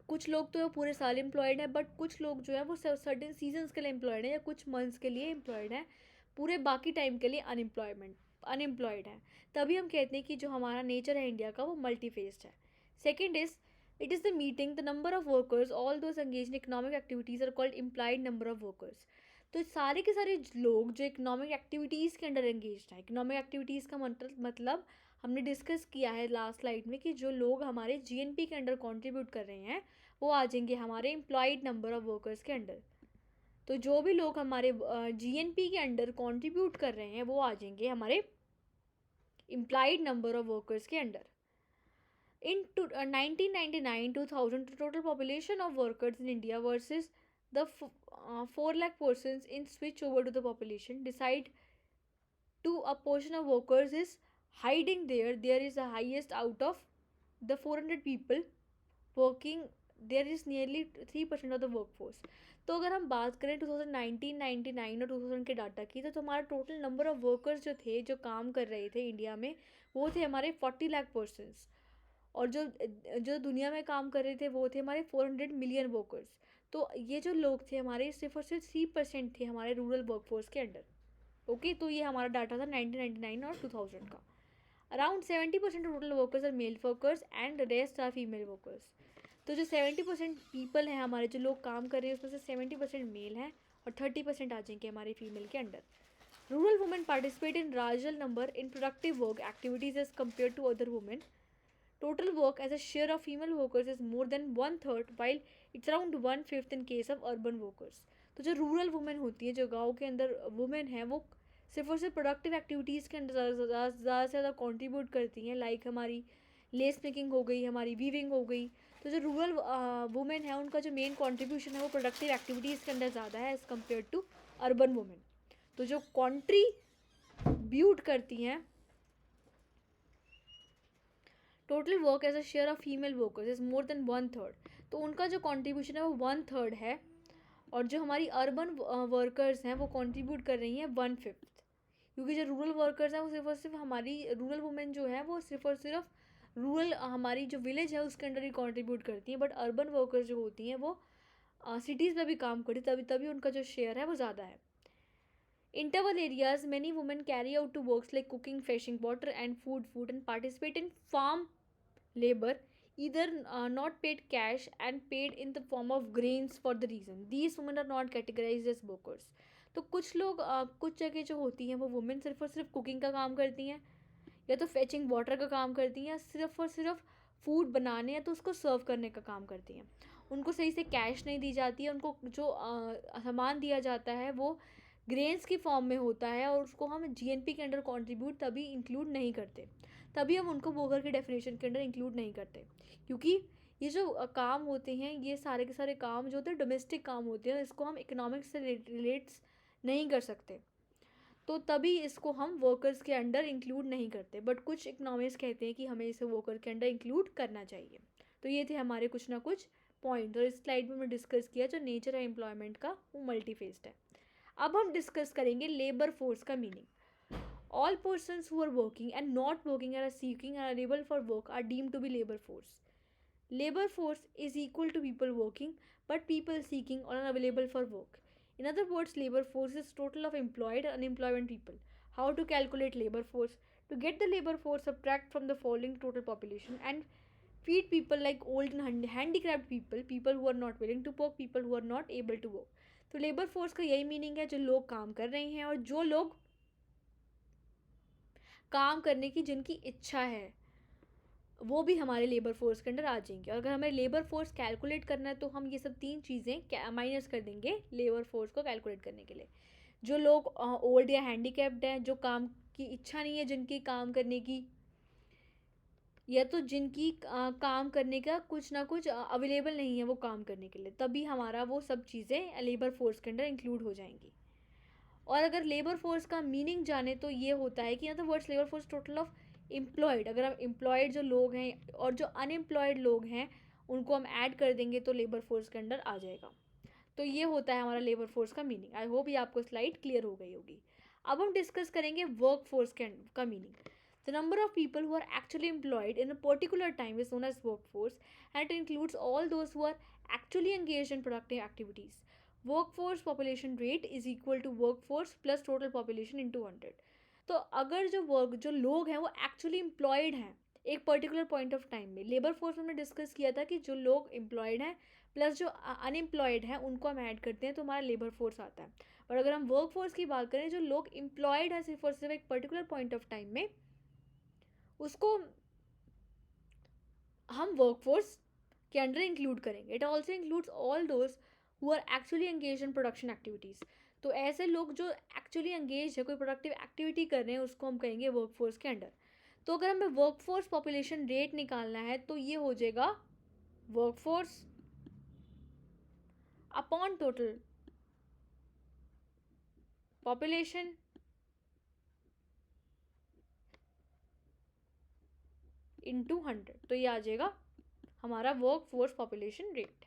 कुछ लोग तो पूरे साल एम्प्लॉयड हैं, बट कुछ लोग जो है वो सर्टेन सीजन्स के लिए एम्प्लॉयड हैं या कुछ मंथ्स के लिए एम्प्लॉयड हैं, पूरे बाकी टाइम के लिए अनएम्प्लॉयड है. तभी हम कहते हैं कि जो हमारा नेचर है इंडिया का वो मल्टी फेस्ड है. Second is it is the meeting the number of workers all those engage in economic activities are called employed number of workers. तो सारे के सारे लोग जो इकोनॉमिक एक्टिविटीज़ के अंडर एंगेज हैं, इकोनॉमिक एक्टिविटीज़ का मतलब हमने डिस्कस किया है लास्ट स्लाइड में कि जो लोग हमारे जीएनपी के अंडर कंट्रीब्यूट कर रहे हैं वो आ जाएंगे हमारे एम्प्लॉयड नंबर ऑफ वर्कर्स के अंडर. तो जो भी लोग हमारे जीएनपी के अंडर कंट्रीब्यूट कर रहे हैं वो आ जाएंगे हमारे implied number of workers के under. In 1999-2000 total population of workers in India versus the 4 lakh persons in switch over to the population decide to a portion of workers is hiding there is the highest out of the 400 people working, there is nearly 3% of the workforce. तो अगर हम बात करें 2019-99 और 2000 के data की, तो हमारा टोटल नंबर ऑफ वर्कर्स जो थे जो काम कर रहे थे इंडिया में वो थे हमारे 40 लाख पर्सनस, और जो जो दुनिया में काम कर रहे थे वो थे हमारे 400 मिलियन वर्कर्स. तो ये जो लोग थे हमारे सिर्फ और सिर्फ 3% थे हमारे रूरल वर्कफोर्स के अंडर. ओके, तो ये हमारा डाटा था 1999 और 2000 का. Around 70% total workers are male workers and rest are female workers. तो जो 70% पीपल हैं हमारे जो लोग काम कर रहे हैं उसमें से 70% मेल हैं और 30% आ जाएंगे हमारे फीमेल के under. Rural women participate in larger number in productive work activities as compare to other women. Total work as a share of female workers is more than 1/3 while it's around 1/5 in case of urban workers. तो जो rural women होती है, जो गाँव के अंदर women है, वो सिर्फ और सिर्फ प्रोडक्टिव एक्टिविटीज़ के अंदर ज़्यादा से ज़्यादा कॉन्ट्रीब्यूट करती हैं. लाइक हमारी लेस मेकिंग हो गई, हमारी वीविंग हो गई. तो जो रूरल वुमेन है उनका जो मेन कंट्रीब्यूशन है वो प्रोडक्टिव एक्टिविटीज़ के अंदर ज़्यादा है as compare to urban women. तो जो कंट्रीब्यूट करती हैं total work as a share of female workers is more than 1/3. तो उनका जो कंट्रीब्यूशन है वो 1/3 है, और जो हमारी अर्बन वर्कर्स हैं वो कंट्रीब्यूट कर रही हैं 1/5. क्योंकि जो रूरल वर्कर्स हैं वो सिर्फ और सिर्फ हमारी रूरल वुमेन जो है वो सिर्फ और सिर्फ रूरल हमारी जो विलेज है उसके अंडर ही कंट्रीब्यूट करती हैं, बट अर्बन वर्कर्स जो होती हैं वो सिटीज़ में भी काम करती, तभी तभी उनका जो शेयर है वो ज़्यादा है. In tribal areas, many women carry out to works like cooking, fetching water, and food and participate in farm labor, either not paid cash and paid in the form of grains for the reason. These women are not categorized as workers. तो कुछ लोग कुछ जगह जो होती हैं वो women सिर्फ और सिर्फ कुकिंग का काम करती हैं, या तो फेचिंग वाटर का काम करती हैं, या सिर्फ और सिर्फ फूड बनाने या तो उसको सर्व करने का काम करती हैं. उनको सही से कैश नहीं दी जाती है, उनको जो सामान दिया जाता है वो ग्रेन्स की फॉर्म में होता है, और उसको हम जीएनपी के अंडर कंट्रीब्यूट तभी इंक्लूड नहीं करते, तभी हम उनको वर्कर की डेफिनेशन के अंडर इंक्लूड नहीं करते, क्योंकि ये जो काम होते हैं ये सारे के सारे काम जो होते हैं डोमेस्टिक काम होते हैं, इसको हम इकोनॉमिक्स से रिलेट्स नहीं कर सकते, तो तभी इसको हम वर्कर्स के अंडर इंक्लूड नहीं करते. बट कुछ इकोनॉमिक्स कहते हैं कि हमें इसे वर्कर के अंडर इंक्लूड करना चाहिए. तो ये थे हमारे कुछ ना कुछ पॉइंट, और इस स्लाइड में हमने डिस्कस किया जो नेचर है एम्प्लॉयमेंट का वो मल्टीफेस्ड है. अब हम डिस्कस करेंगे लेबर फोर्स का meaning. All persons who are working and not working and are seeking and are able for work are deemed to be labour force. Labor force is equal to people working, but people seeking or unavailable for work. In other words, labor force is total of employed and unemployed people. How to calculate labor force? To get the labor force, subtract from the following total population and feed people like old and handicapped people, people who are not willing to work, people who are not able to work. तो labour force का यही meaning है जो लोग काम कर रहे हैं और जो लोग काम करने की जिनकी इच्छा है वो भी हमारे लेबर फोर्स के अंडर आ जाएंगे. और अगर हमें लेबर फोर्स कैलकुलेट करना है तो हम ये सब 3 चीज़ें माइनस कर देंगे लेबर फोर्स को कैलकुलेट करने के लिए. जो लोग ओल्ड या हैंडीकैप्ड हैं, जो काम की इच्छा नहीं है जिनकी काम करने की, या तो जिनकी काम करने का कुछ ना कुछ अवेलेबल नहीं है वो काम करने के लिए, तभी हमारा वो सब चीज़ें लेबर फोर्स के अंडर इंक्लूड हो जाएंगी. और अगर लेबर फोर्स का मीनिंग जाने तो ये होता है कि words labour force total of employed. अगर हम एम्प्लॉयड जो लोग हैं और जो अनएम्प्लॉयड लोग हैं उनको हम ऐड कर देंगे तो लेबर फोर्स के अंडर आ जाएगा. तो ये होता है हमारा लेबर फोर्स का मीनिंग. आई होप ये आपको स्लाइड क्लियर हो गई होगी. अब हम डिस्कस करेंगे वर्क फोर्स का meaning. The number of people who are actually employed in a particular time is known as work force and it includes all those who are actually engaged in productive activities. Workforce population rate is equal to workforce plus total population in 200. तो अगर जो लोग हैं वो actually employed हैं एक particular point of time में, labour force में हमने डिस्कस किया था कि जो लोग एम्प्लॉयड हैं प्लस जो अनएम्प्लॉयड हैं उनको हम ऐड करते हैं तो हमारा लेबर फोर्स आता है. और अगर हम वर्क फोर्स की बात करें जो लोग एम्प्लॉयड हैं सिर्फ और सिर्फ एक पर्टिकुलर पॉइंट ऑफ टाइम में, उसको हम वर्क फोर्स के अंडर इंक्लूड करेंगे. It also includes all those who are actually engage in production activities. तो ऐसे लोग जो एक्चुअली एंगेज है कोई प्रोडक्टिव एक्टिविटी कर रहे हैं उसको हम कहेंगे वर्क फोर्स के अंडर. तो अगर हमें वर्क फोर्स पॉपुलेशन रेट निकालना है तो ये हो जाएगा work force upon total population into 100. तो ये आ जाएगा हमारा वर्क फोर्स पॉपुलेशन रेट.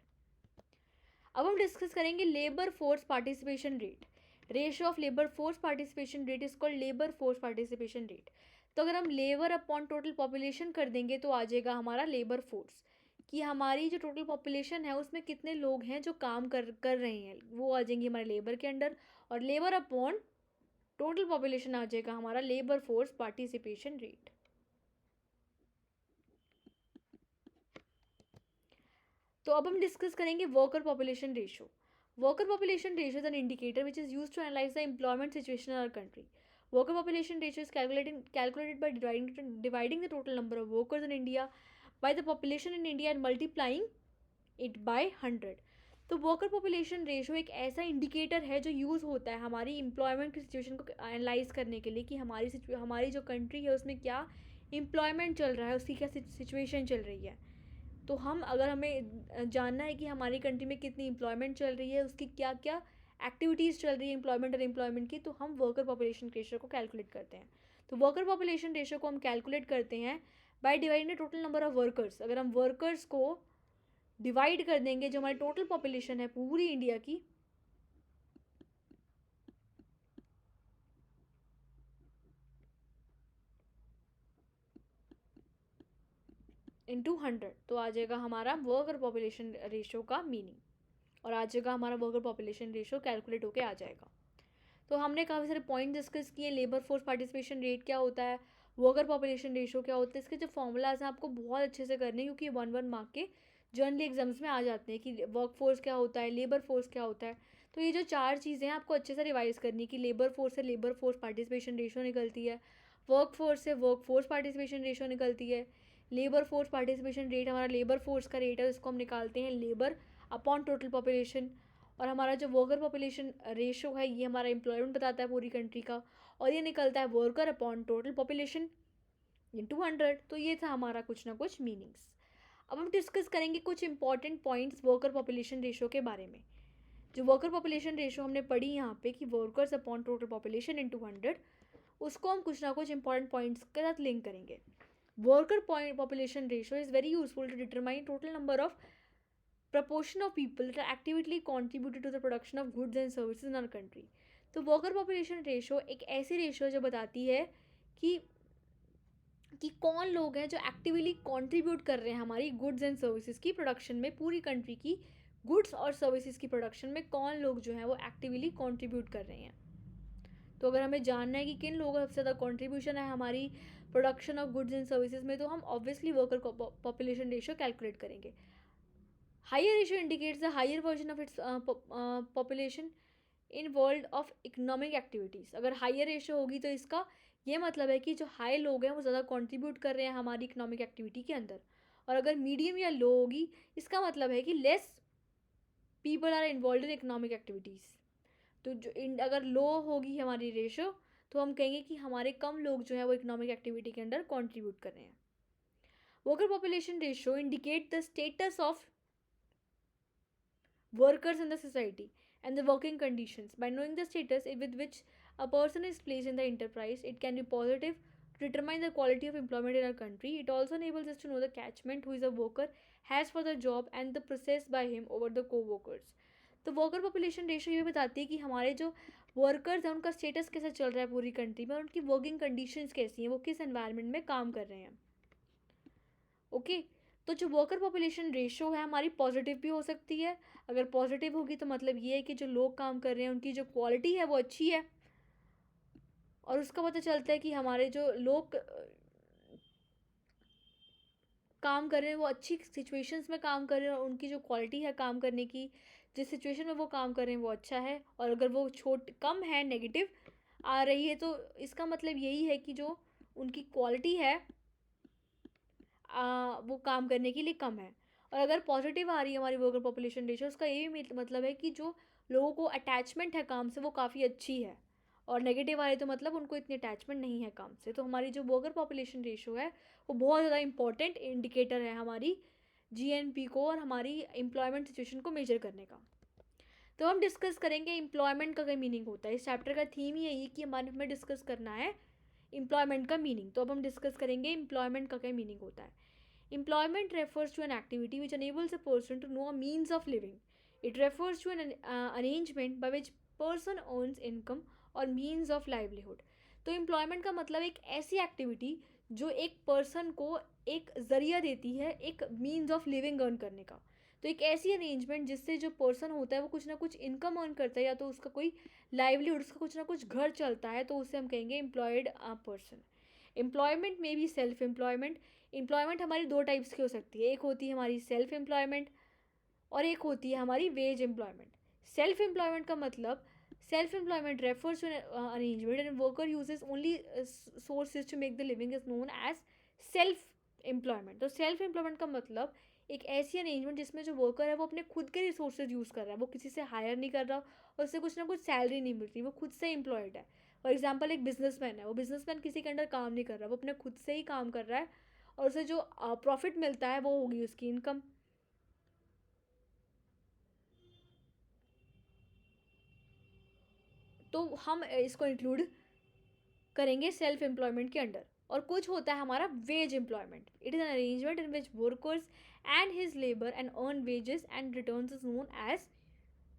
अब हम डिस्कस करेंगे labour force participation rate. Ratio of labour force participation rate is called labour force participation rate. तो अगर हम लेबर अपॉन टोटल पॉपुलेशन कर देंगे तो आ जाएगा हमारा लेबर फोर्स कि हमारी जो टोटल पॉपुलेशन है उसमें कितने लोग हैं जो काम कर रहे हैं वो आ जाएंगे हमारे लेबर के अंडर, और लेबर अपॉन टोटल पॉपुलेशन आ जाएगा हमारा लेबर फोर्स पार्टिसिपेशन रेट. तो अब हम डिस्कस करेंगे worker population ratio. Worker population ratio is an indicator which is used to analyse the employment situation in our country. Worker population ratio is calculated by dividing the total number of workers in India by the population in India and multiplying it by 100. तो worker population ratio एक ऐसा indicator है जो use होता है हमारी employment की situation को एनालाइज करने के लिए कि हमारी जो कंट्री है उसमें क्या एम्प्लॉयमेंट चल रहा है, उसकी क्या सिचुएशन चल रही है. तो अगर हमें जानना है कि हमारी कंट्री में कितनी एम्प्लॉयमेंट चल रही है, उसकी क्या क्या एक्टिविटीज़ चल रही है एम्प्लॉयमेंट और एम्प्लॉयमेंट की, तो हम वर्कर पॉपुलेशन रेशियो को कैलकुलेट करते हैं. तो वर्कर पॉपुलेशन रेशियो को हम कैलकुलेट करते हैं by dividing the total number of workers. अगर हम वर्कर्स को डिवाइड कर देंगे जो हमारी टोटल पॉपुलेशन है पूरी इंडिया की, इंटू 100, तो आ जाएगा हमारा वर्कर पॉपुलेशन रेशो का मीनिंग, और आ जाएगा हमारा वर्कर पॉपुलेशन रेशो कैलकुलेट होके आ जाएगा। तो हमने काफ़ी सारे पॉइंट डिस्कस किए, लेबर फोर्स पार्टिसिपेशन रेट क्या होता है, वर्कर पॉपुलेशन रेशो क्या होता है, इसके जो फॉर्मूलाज हैं आपको बहुत अच्छे से करने हैं, क्योंकि 1 मार्क के जनरली एग्जाम्स में आ जाते हैं कि वर्क फोर्स क्या होता है, लेबर फोर्स क्या होता है। तो ये जो 4 चीज़ें हैं आपको अच्छे से रिवाइज करनी, कि लेबर फोर्स से लेबर फोर्स पार्टिसिपेशन रेशो निकलती है, वर्क फोर्स से वर्क फोर्स पार्टिसिपेशन रेशो निकलती है, लेबर फोर्स पार्टिसिपेशन रेट हमारा लेबर फोर्स का रेट है, इसको हम निकालते हैं लेबर अपॉन टोटल पॉपुलेशन, और हमारा जो वर्कर पॉपुलेशन रेशो है ये हमारा एम्प्लॉयमेंट बताता है पूरी कंट्री का, और ये निकलता है worker upon total population into 100। तो ये था हमारा कुछ ना कुछ मीनिंग्स। अब हम डिस्कस करेंगे कुछ important points worker population ratio के बारे में। जो वर्कर पॉपुलेशन रेशो हमने पढ़ी यहाँ पे कि workers upon total population into 100, उसको हम कुछ ना कुछ इंपॉर्टेंट पॉइंट्स के साथ लिंक करेंगे। Worker population ratio is very useful to determine total number of proportion of people that actively contributed to the production of goods and services in our country। तो worker population ratio एक ऐसी ratio है जो बताती है कि कौन लोग हैं जो एक्टिवली कंट्रीब्यूट कर रहे हैं हमारी गुड्स एंड सर्विसेज की प्रोडक्शन में, पूरी कंट्री की गुड्स और सर्विसेज की प्रोडक्शन में कौन लोग जो हैं वो एक्टिवली कंट्रीब्यूट कर रहे हैं। तो अगर हमें जानना है कि किन लोगों का सबसे ज़्यादा कॉन्ट्रीब्यूशन है हमारी production of goods and services में, तो हम obviously worker population ratio calculate करेंगे। Higher ratio indicates the higher version of its population in world of economic activities। अगर हायर रेशो होगी तो इसका ये मतलब है कि जो हाई लोग हैं वो ज़्यादा कंट्रीब्यूट कर रहे हैं हमारी इकोनॉमिक एक्टिविटी के अंदर, और अगर मीडियम या लो होगी इसका मतलब है कि less people are involve in economic activities. तो जो अगर लो होगी हमारी रेशो तो हम कहेंगे कि हमारे कम लोग जो है वो इकोनॉमिक एक्टिविटी के अंदर कंट्रीब्यूट कर रहे हैं। Worker population ratio indicate the status of workers in the society and the working conditions। By knowing the status with which a person is placed in the enterprise, it can be positive to determine the quality of employment in our country। It also enables us to know the catchment who is a worker has for the job and the process by him over the co-workers। तो worker population ratio ये बताती है कि हमारे जो workers हैं उनका status कैसा चल रहा है पूरी कंट्री में, और उनकी वर्किंग कंडीशंस कैसी हैं, वो किस एनवायरनमेंट में काम कर रहे हैं। ओके तो जो वर्कर पॉपुलेशन रेशो है हमारी पॉजिटिव भी हो सकती है। अगर पॉजिटिव होगी तो मतलब ये है कि जो लोग काम कर रहे हैं उनकी जो क्वालिटी है वो अच्छी है, और उसका पता चलता है कि हमारे जो लोग काम कर रहे हैं वो अच्छी सिचुएशंस में काम कर रहे हैं, और उनकी जो क्वालिटी है काम करने की, जिस सिचुएशन में वो काम कर रहे हैं वो अच्छा है। और अगर वो कम है, नेगेटिव आ रही है, तो इसका मतलब यही है कि जो उनकी क्वालिटी है वो काम करने के लिए कम है। और अगर पॉजिटिव आ रही है हमारी वर्कर पॉपुलेशन रेशो, उसका ये भी मतलब है कि जो लोगों को अटैचमेंट है काम से वो काफ़ी अच्छी है, और नेगेटिव आ रही तो मतलब उनको इतनी अटैचमेंट नहीं है काम से। तो हमारी जो वर्कर पॉपुलेशन रेशो है वो बहुत ज़्यादा इंपॉर्टेंट इंडिकेटर है हमारी जीएनपी को और हमारी एम्प्लॉयमेंट सिचुएशन को मेजर करने का। तो हम डिस्कस करेंगे एम्प्लॉयमेंट का क्या मीनिंग होता है। इस चैप्टर का थीम ही यही कि हमें डिस्कस करना है एम्प्लॉयमेंट का मीनिंग। तो अब हम डिस्कस करेंगे एम्प्लॉयमेंट का क्या मीनिंग होता है। Employment refers to an activity which enables a person to know a means of living। It refers to an arrangement by which person earns income or means of livelihood। तो employment का मतलब एक ऐसी activity जो एक person को एक ज़रिया देती है एक मीन्स ऑफ लिविंग अर्न करने का। तो एक ऐसी अरेंजमेंट जिससे जो पर्सन होता है वो कुछ ना कुछ इनकम अर्न करता है, या तो उसका कोई लाइवलीहुड, उसका कुछ ना कुछ घर चलता है, तो उसे हम कहेंगे एम्प्लॉयड पर्सन। एम्प्लॉयमेंट में भी सेल्फ एम्प्लॉयमेंट। एम्प्लॉयमेंट हमारी दो टाइप्स की हो सकती है, एक होती है हमारी सेल्फ एम्प्लॉयमेंट और एक होती है हमारी वेज एम्प्लॉयमेंट। सेल्फ एम्प्लॉयमेंट का मतलब self employment refers to arrangement and worker uses only sources to make the living is known as self employment. तो सेल्फ एम्प्लॉयमेंट का मतलब एक ऐसी अरेंजमेंट जिसमें जो वर्कर है वो अपने खुद के रिसोर्सेज यूज़ कर रहा है, वो किसी से हायर नहीं कर रहा और उससे कुछ ना कुछ सैलरी नहीं मिलती, वो खुद से एम्प्लॉयड है। फॉर एग्जाम्पल एक बिजनेसमैन है, वो बिजनेसमैन किसी के अंडर काम नहीं कर रहा, वो अपने खुद से ही काम कर रहा है, और उसे जो प्रॉफिट मिलता है वो होगी उसकी इनकम। तो हम इसको इंक्लूड करेंगे सेल्फ एम्प्लॉयमेंट के अंडर। और कुछ होता है हमारा wage employment. It is an arrangement in which workers and his labour and earn wages and returns is known as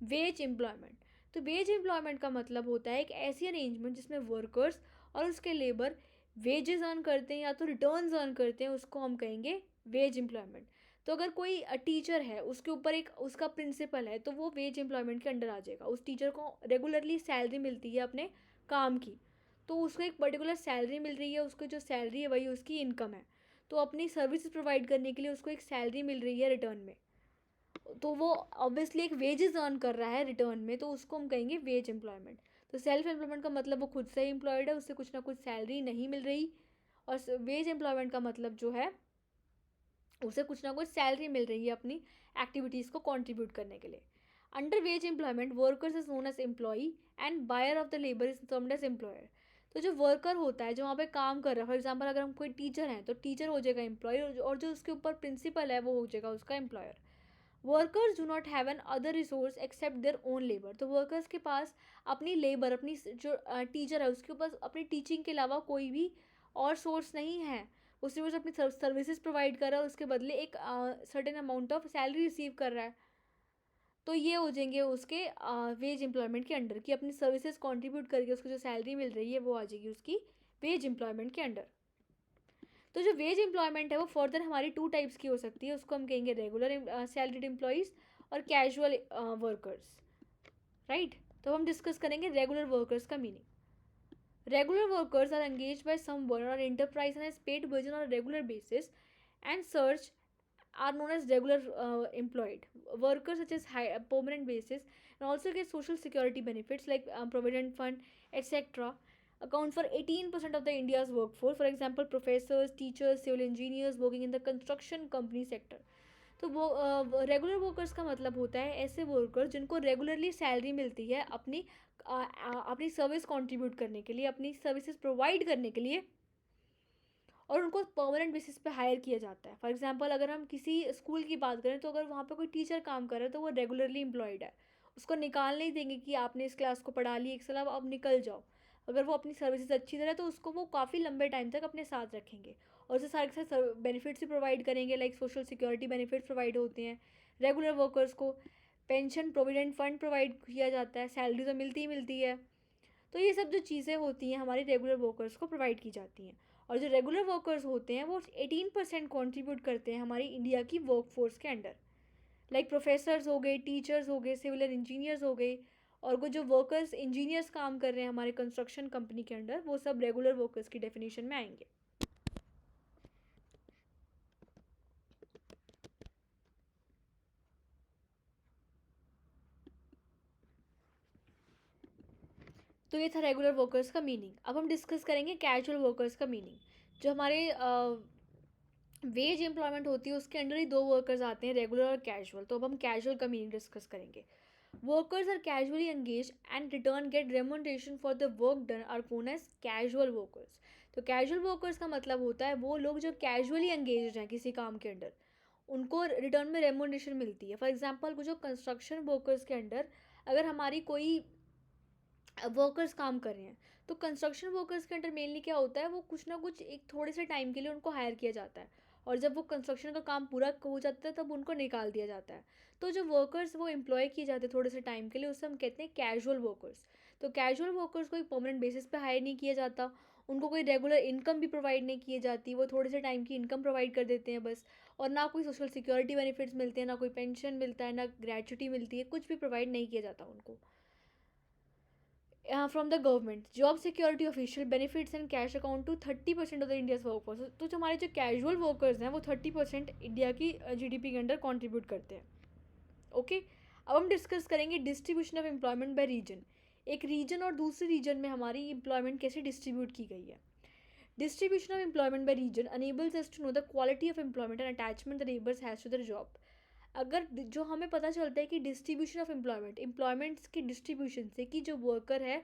wage employment. तो वेज एम्प्लॉयमेंट का मतलब होता है एक ऐसी अरेंजमेंट जिसमें वर्कर्स और उसके लेबर वेजेस अर्न करते हैं या तो रिटर्न्स अर्न करते हैं, उसको हम कहेंगे वेज एम्प्लॉयमेंट। तो अगर कोई टीचर है, उसके ऊपर एक उसका प्रिंसिपल है, तो वो वेज एम्प्लॉयमेंट के अंडर आ जाएगा। उस टीचर को रेगुलरली सैलरी मिलती है अपने काम की, तो उसको एक पर्टिकुलर सैलरी मिल रही है, उसको जो सैलरी है वही उसकी इनकम है। तो अपनी सर्विस प्रोवाइड करने के लिए उसको एक सैलरी मिल रही है रिटर्न में, तो वो ऑब्वियसली एक वेजेस अर्न कर रहा है रिटर्न में, तो उसको हम कहेंगे वेज एम्प्लॉयमेंट। तो सेल्फ एम्प्लॉयमेंट का मतलब वो खुद से ही एम्प्लॉयड है, उससे कुछ ना कुछ सैलरी नहीं मिल रही। और वेज एम्प्लॉयमेंट का मतलब जो है उसे कुछ ना कुछ सैलरी मिल रही है अपनी एक्टिविटीज़ को कंट्रीब्यूट करने के लिए। Under wage employment workers is known as employee and buyer of the labour is termed as employer. तो जो वर्कर होता है, जो वहाँ पे काम कर रहा है, फॉर एग्जाम्पल अगर हम कोई टीचर हैं तो टीचर हो जाएगा एम्प्लॉय, और जो उसके ऊपर प्रिंसिपल है वो हो जाएगा उसका employer. Workers do not have an other resource except their own labour. तो वर्कर्स के पास अपनी लेबर, अपनी जो टीचर है उसके ऊपर अपनी टीचिंग के अलावा कोई भी और सोर्स नहीं है। वो सिर्फ अपनी सर्विसेज प्रोवाइड कर रहा है, उसके बदले एक certain amount of salary receive कर रहा है। तो ये हो जाएंगे उसके वेज एम्प्लॉयमेंट के अंडर, कि अपनी सर्विसेज कंट्रीब्यूट करके उसको जो सैलरी मिल रही है वो आ जाएगी उसकी वेज एम्प्लॉयमेंट के अंडर। तो जो वेज एम्प्लॉयमेंट है वो फर्दर हमारी टू टाइप्स की हो सकती है, उसको हम कहेंगे रेगुलर सैलरीड एम्प्लॉयज़ और कैजुअल वर्कर्स, राइट। तो हम डिस्कस करेंगे रेगुलर वर्कर्स का meaning. Regular workers are engaged by someone or enterprise and has paid wages on a regular basis and such are known as regular employed workers, such as permanent basis, and also get social security benefits like provident fund, etc. Account for 18% of the India's workforce. For example, professors, teachers, civil engineers working in the construction company sector. तो वो regular workers का मतलब होता है ऐसे workers जिनको regularly salary मिलती है अपनी सर्विस कंट्रीब्यूट करने के लिए, अपनी सर्विसेज प्रोवाइड करने के लिए, और उनको परमानेंट बेसिस पे हायर किया जाता है। फॉर एग्जांपल अगर हम किसी स्कूल की बात करें, तो अगर वहाँ पे कोई टीचर काम कर रहा है तो वो रेगुलरली एम्प्लॉयड है, उसको निकाल नहीं देंगे कि आपने इस क्लास को पढ़ा ली एक साल, अब निकल जाओ। अगर वो अपनी सर्विसेज अच्छी तरह, तो उसको वो काफ़ी लंबे टाइम तक अपने साथ रखेंगे, और उसे सारे के सारे बेनिफिट्स भी प्रोवाइड करेंगे, like social security benefits provide होते हैं रेगुलर वर्कर्स को, पेंशन प्रोविडेंट फंड प्रोवाइड किया जाता है, सैलरी तो मिलती ही मिलती है। तो ये सब जो चीज़ें होती हैं हमारी रेगुलर वर्कर्स को प्रोवाइड की जाती हैं। और जो रेगुलर वर्कर्स होते हैं वो 18% कॉन्ट्रीब्यूट करते हैं हमारी इंडिया की वर्कफोर्स के अंडर, लाइक प्रोफेसर्स हो गए, टीचर्स हो गए, सिविल इंजीनियर्स हो गए, और वो जो वर्कर्स इंजीनियर्स काम कर रहे हैं हमारे कंस्ट्रक्शन कंपनी के अंडर, वो सब रेगुलर वर्कर्स की डेफिनेशन में आएंगे। तो ये था रेगुलर वर्कर्स का मीनिंग। अब हम डिस्कस करेंगे कैजुअल वर्कर्स का मीनिंग। जो हमारे वेज एम्प्लॉयमेंट होती है उसके अंडर ही दो वर्कर्स आते हैं, रेगुलर और कैजुअल। तो अब हम कैजुअल का मीनिंग डिस्कस करेंगे। Workers are casually engage and return get remuneration for the work done are known as casual workers. तो कैजुअल वर्कर्स का मतलब होता है वो लोग जो कैजुअली एंगेज हैं किसी काम के अंडर, उनको रिटर्न में रेमुनरेशन मिलती है। फॉर एग्जाम्पल जो कंस्ट्रक्शन वर्कर्स के अंडर अगर हमारी कोई वर्कर्स काम कर रहे हैं, तो कंस्ट्रक्शन वर्कर्स के अंडर मेनली क्या होता है, वो कुछ ना कुछ एक थोड़े से टाइम के लिए उनको हायर किया जाता है, और जब वो कंस्ट्रक्शन का काम पूरा हो जाता है तब उनको निकाल दिया जाता है। तो जो वर्कर्स वो एम्प्लॉय किए जाते हैं थोड़े से टाइम के लिए, उससे हम कहते हैं कैजुअल वर्कर्स। तो कैजुअल वर्कर्स को एक परमानेंट बेसिस पे हायर नहीं किया जाता, उनको कोई रेगुलर इनकम भी प्रोवाइड नहीं की जाती, वो थोड़े से टाइम की इनकम प्रोवाइड कर देते हैं बस, और ना कोई सोशल सिक्योरिटी बेनिफिट्स मिलते हैं, ना कोई पेंशन मिलता है, ना ग्रेचुटी मिलती है, कुछ भी प्रोवाइड नहीं किया जाता उनको from the government. Job security official benefits and cash account to 30% of the India's workforce. तो जो हमारे जो कैजुअल वर्कर्स हैं वो 30% इंडिया की जीडीपी के अंडर कॉन्ट्रीब्यूट करते हैं। ओके, अब हम डिस्कस करेंगे distribution of employment by region. एक रीजन और दूसरे रीजन में हमारी एम्प्लॉयमेंट कैसे डिस्ट्रीब्यूट की गई है। Distribution of employment by region enables us to know the quality of employment and attachment the labours has to their job. अगर जो हमें पता चलता है कि डिस्ट्रीब्यूशन ऑफ एम्प्लॉयमेंट्स की डिस्ट्रीब्यूशन से कि जो वर्कर है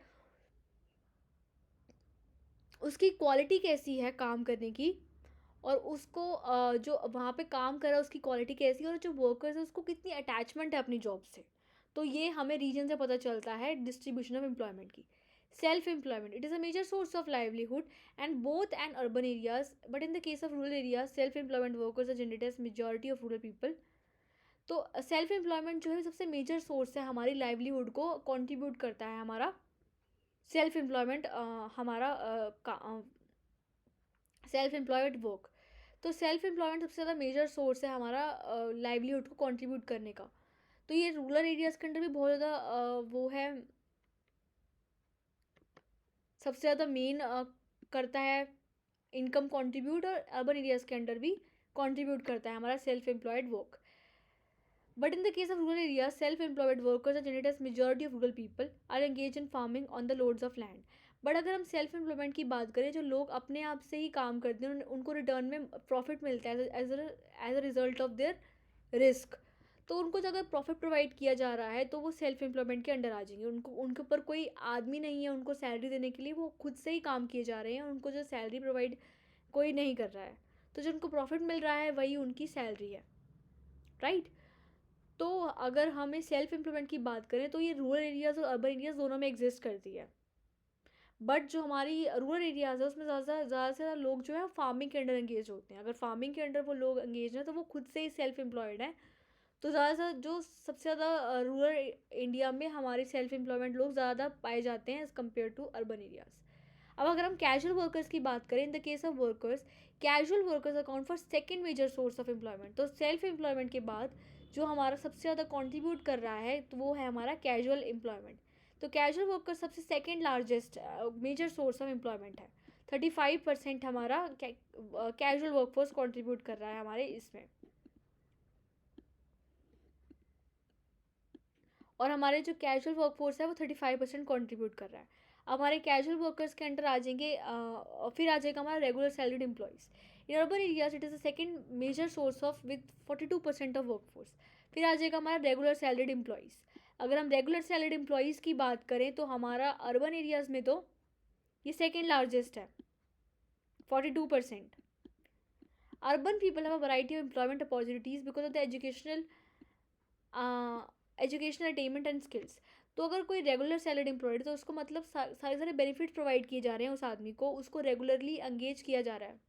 उसकी क्वालिटी कैसी है काम करने की, और उसको जो वहाँ पे काम कर रहा है उसकी क्वालिटी कैसी है, और जो वर्कर्स है उसको कितनी अटैचमेंट है अपनी जॉब से, तो ये हमें रीजन से पता चलता है डिस्ट्रीब्यूशन ऑफ एम्प्लॉयमेंट की। Self employment it is a major source of livelihood and both and urban areas, but in the case of rural areas self employment workers are generated as majority of rural people. तो self employment जो है सबसे major source है हमारी livelihood को contribute करता है हमारा सेल्फ एम्प्लॉयमेंट, हमारा सेल्फ एम्प्लॉयड वर्क। तो सेल्फ एम्प्लॉयमेंट सबसे ज़्यादा मेजर सोर्स है हमारा लाइवलीहुड को कंट्रीब्यूट करने का। तो ये रूरल एरियाज़ के अंदर भी बहुत ज़्यादा वो है, सबसे ज़्यादा मेन करता है इनकम कंट्रीब्यूट, और अर्बन एरियाज़ के अंदर भी कंट्रीब्यूट करता है हमारा self employed work. But in the case of rural areas, self-employed workers are generated as majority of rural people are engaged in farming on the loads of land. But अगर हम self employment की बात करें, जो लोग अपने आप से ही काम करते हैं, उनको रिटर्न में प्रॉफिट मिलता है as a result of their risk. तो उनको जो अगर प्रॉफिट प्रोवाइड किया जा रहा है तो वो सेल्फ एम्प्लॉयमेंट के अंडर आ जाएंगे। उनको उनके ऊपर कोई आदमी नहीं है उनको सैलरी देने के लिए, वो खुद से ही काम किए जा रहे हैं, उनको जो सैलरी प्रोवाइड कोई नहीं कर रहा है। तो जो उनको प्रॉफिट मिल रहा है वही उनकी सैलरी है, राइट। तो अगर हमें सेल्फ एम्प्लॉयमेंट की बात करें तो ये रूरल एरियाज़ और अर्बन एरियाज़ दोनों में एग्जिस्ट करती है। बट जो हमारी रूरल एरियाज़ है उसमें ज़्यादा से ज़्यादा लोग जो है फार्मिंग के अंडर एंगेज होते हैं। अगर फार्मिंग के अंडर वो लोग एंगेज हैं तो वो खुद से ही सेल्फ एम्प्लॉयड हैं। तो ज़्यादा जो सबसे ज़्यादा रूरल इंडिया में हमारे सेल्फ एम्प्लॉयमेंट लोग ज़्यादा पाए जाते हैं as compare to urban areas. अब अगर हम कैजुअल वर्कर्स की बात करें, in the case of workers, casual workers account for second major source of employment. तो सेल्फ एम्प्लॉयमेंट के बाद जो हमारा सबसे ज़्यादा कंट्रीब्यूट कर रहा है तो वो है हमारा कैजुअल एम्प्लॉयमेंट। तो कैजुअल वर्कर सबसे second largest major source of employment है। 35% हमारा कैजुअल वर्कफोर्स कंट्रीब्यूट कर रहा है हमारे इसमें, और हमारे जो कैजुअल वर्कफोर्स है वो 35% कंट्रीब्यूट कर रहा है। अब हमारे कैजुअल वर्कर्स के अंडर आ जाएंगे, फिर आ जाएगा हमारा regular salaried employees. In urban areas it is the second major source of with 42% of workforce. फिर आ जाएगा हमारा रेगुलर सैलरीड एम्प्लॉयज़। अगर हम रेगुलर सैलरीड एम्प्लॉयज़ की बात करें तो हमारा अर्बन एरियाज़ में तो ये सेकेंड लार्जेस्ट है, 42%। Urban people have a variety of employment opportunities because of the educational attainment and skills. तो अगर कोई रेगुलर सैलरीड एम्प्लॉयड तो उसको मतलब सारे सारे बेनिफिट्स प्रोवाइड किए जा रहे हैं उस आदमी को, उसको रेगुलरली एंगेज किया जा रहा है।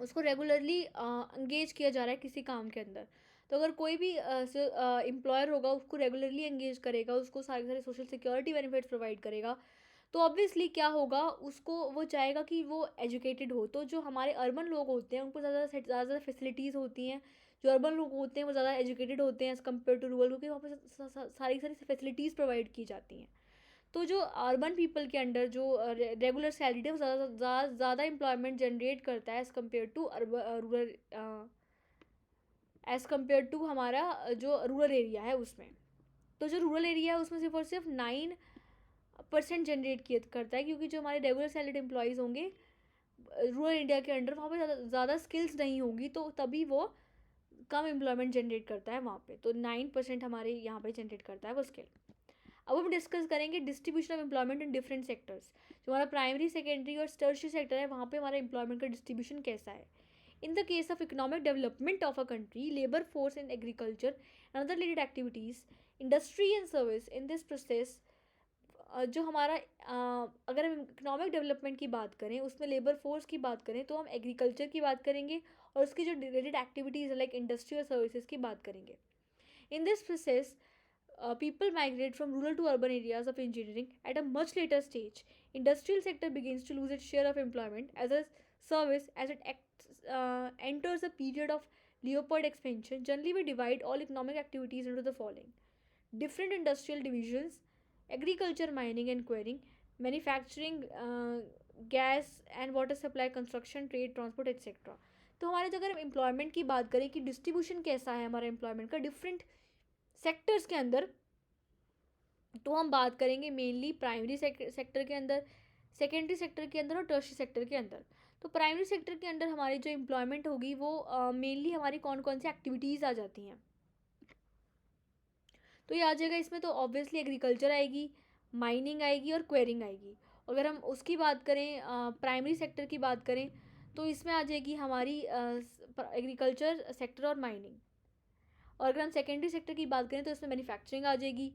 उसको रेगुलरली एंगेज किया जा रहा है किसी काम के अंदर। तो अगर कोई भी एम्प्लॉयर होगा उसको रेगुलरली एंगेज करेगा, उसको सारे सारे सोशल सिक्योरिटी बेनिफिट्स प्रोवाइड करेगा, तो ऑब्वियसली क्या होगा, उसको वो चाहेगा कि वो एजुकेटेड हो। तो जो हमारे अर्बन लोग होते हैं उनको ज़्यादा फैसिलिटीज़ होती हैं। जो अर्बन लोग होते हैं वो ज़्यादा एजुकेटेड होते हैं एज़ कम्पेयर टू रूरल, क्योंकि वहाँ पर सारी सारी फैसिलिटीज़ प्रोवाइड की जाती हैं। तो जो अर्बन पीपल के अंडर जो रेगुलर सैलरी है वो ज़्यादा एम्प्लॉयमेंट जनरेट करता है as compare to rural, as compare to हमारा जो रूरल एरिया है उसमें। तो जो रूरल एरिया है उसमें सिर्फ और सिर्फ 9% जनरेट किया करता है, क्योंकि जो हमारे रेगुलर सैलरीड एम्प्लॉयज़ होंगे रूरल इंडिया के अंडर वहाँ पे ज़्यादा स्किल्स नहीं होंगी, तो तभी वो कम एम्प्लॉयमेंट जनरेट करता है वहाँ पे। तो 9% हमारे यहाँ पे जनरेट करता है वो स्किल। अब हम डिस्कस करेंगे distribution of employment in different sectors. जो हमारा प्राइमरी, सेकेंडरी और टर्शियरी सेक्टर है वहाँ पे हमारा एम्प्लॉयमेंट का डिस्ट्रीब्यूशन कैसा है। इन the case of economic development of a country, labour force in agriculture and other related activities, industry and service in this process, जो हमारा अगर हम इकोनॉमिक डेवलपमेंट की बात करें उसमें लेबर फोर्स की बात करें तो हम एग्रीकल्चर की बात करेंगे, और उसकी जो रिलेटेड एक्टिविटीज़ है लाइक इंडस्ट्री और सर्विसेज की बात करेंगे। In this process people migrate from rural to urban areas of engineering at a much later stage. Industrial sector begins to lose its share of employment as a service as it enters a period of leopard expansion. Generally, we divide all economic activities into the following: different industrial divisions, agriculture, mining and quarrying, manufacturing, gas and water supply, construction, trade, transport, etc. तो हमारे अगर हम employment की बात करें कि distribution कैसा है हमारे एम्प्लॉयमेंट का डिफरेंट सेक्टर्स के अंदर, तो हम बात करेंगे मेनली प्राइमरी सेक्टर के अंदर, सेकेंडरी सेक्टर के अंदर और टर्शियरी सेक्टर के अंदर। तो प्राइमरी सेक्टर के अंदर हमारी जो एम्प्लॉयमेंट होगी वो मेनली हमारी कौन कौन सी एक्टिविटीज़ आ जाती हैं। तो ये आ जाएगा इसमें, तो ऑब्वियसली एग्रीकल्चर आएगी, माइनिंग आएगी और क्वेरिंग आएगी। अगर हम उसकी बात करें, प्राइमरी सेक्टर की बात करें, तो इसमें आ जाएगी हमारी एग्रीकल्चर सेक्टर और माइनिंग। और अगर हम सेकेंडरी सेक्टर की बात करें तो इसमें मैन्युफैक्चरिंग आ जाएगी,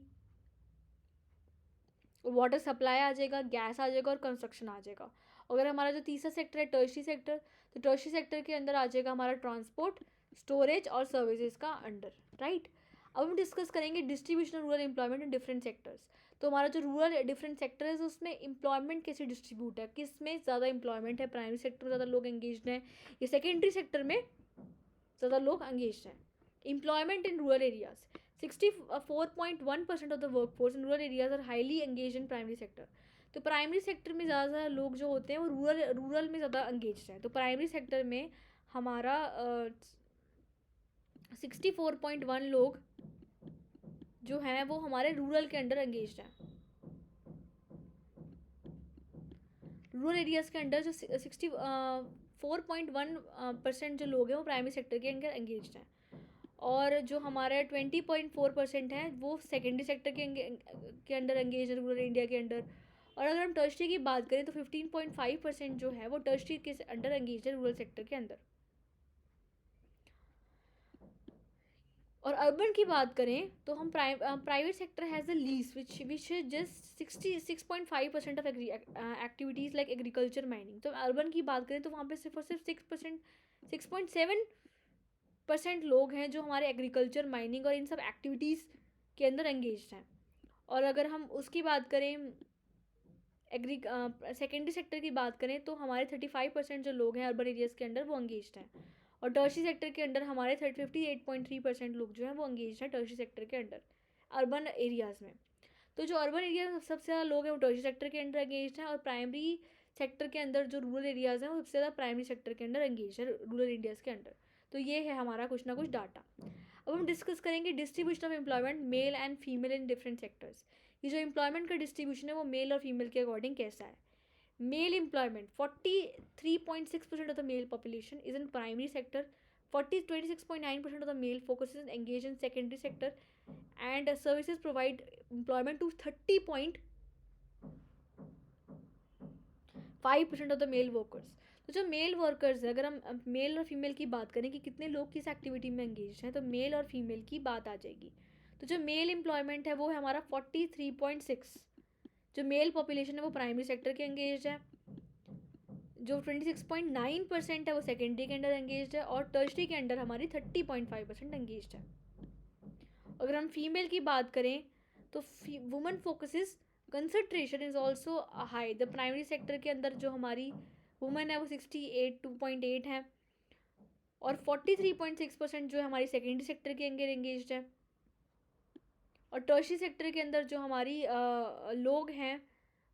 वाटर सप्लाई आ जाएगा, गैस आ जाएगा और कंस्ट्रक्शन आ जाएगा। अगर हमारा जो तीसरा सेक्टर है टर्शरी सेक्टर, तो टर्शरी सेक्टर के अंदर आ जाएगा हमारा ट्रांसपोर्ट, स्टोरेज और सर्विसेज का अंडर, राइट। अब हम डिस्कस करेंगे distribution rural employment in different sectors. तो हमारा जो रूरल डिफरेंट सेक्टर है उसमें एम्प्लॉयमेंट कैसे डिस्ट्रीब्यूट है, किस में ज़्यादा एम्प्लॉयमेंट है, प्राइमरी सेक्टर में ज़्यादा लोग एंगेज्ड हैं या सेकेंडरी सेक्टर में ज़्यादा लोग एंगेज्ड हैं। Employment in rural areas, 64.1% of the work force in rural areas are highly engage in primary sector. तो प्राइमरी सेक्टर में ज़्यादा लोग जो होते हैं वो रूरल में ज़्यादा एंगेज्ड हैं। तो प्राइमरी सेक्टर में हमारा 64.1 लोग जो हैं वो हमारे रूरल के अंडर एंगेज्ड हैं। रूरल एरियाज़ के अंडर जो 64.1% जो लोग हैं वो प्राइमरी सेक्टर के अंदर एंगेज्ड हैं, और जो हमारे 20.4% हैं वो सेकेंडरी सेक्टर के अंडर एंगेज है रूरल इंडिया के अंडर। और अगर हम टर्शरी की बात करें तो 15.5% जो है वो टर्शरी के अंडर एंगेज है रूरल सेक्टर के अंदर। और अर्बन की बात करें तो हम private sector has the lease which just 66.5% of activities like agriculture, mining. तो अर्बन की बात करें तो वहाँ पे सिर्फ और सिर्फ 6.7% लोग हैं जो हमारे एग्रीकल्चर, माइनिंग और इन सब एक्टिविटीज़ के अंदर एंगेज्ड हैं। और अगर हम उसकी बात करें सेकेंडरी सेक्टर की बात करें तो हमारे 35% जो लोग हैं अर्बन एरियाज़ के अंडर वो एंगेज्ड हैं। और टर्शरी सेक्टर के अंडर हमारे 58.3% लोग जो हैं वो एंगेज्ड हैं टर्शरी सेक्टर के अंडर अर्बन एरियाज़ में। तो जो अर्बन एरिया में सबसे ज़्यादा लोग हैं वो टर्शरी सेक्टर के अंडर एंगेज्ड हैं, और प्राइमरी सेक्टर के अंदर जो रूरल एरियाज़ हैं वो सबसे ज़्यादा प्राइमरी सेक्टर के अंडर एंगेज है रूरल इंडियाज़ के अंडर। तो ये है हमारा कुछ ना कुछ डाटा। अब हम डिस्कस करेंगे distribution of employment male and female in different sectors. ये जो एम्प्लॉयमेंट का डिस्ट्रीब्यूशन है वो मेल और फीमेल के अकॉर्डिंग कैसा है। Male employment 43.6% of the male population is in primary sector, 26.9% of the male focuses and engage in secondary sector, and services provide employment to 30.5% of the male workers. तो जो mail workers है, अगर हम mail और female की बात करें कि कितने लोग किस एक्टिविटी में एंगेज हैं, तो मेल और फीमेल की बात आ जाएगी। तो जो मेल एम्प्लॉयमेंट है वो है हमारा 43.6। जो मेल पॉपुलेशन है वो प्राइमरी सेक्टर के एंगेज है, जो 26.9% है वो सेकेंडरी के अंडर एंगेज्ड है, और टर्शरी के अंडर हमारी 30.5% एंगेज्ड है। अगर हम फीमेल की बात करें तो women focuses concentration is also high. The primary sector के अंदर जो हमारी वुमेन है वो 68.8 है, और 43.6% जो है हमारी सेकेंडरी सेक्टर के अंदर एंगेज्ड है, और टर्शरी सेक्टर के अंदर जो हमारी लोग हैं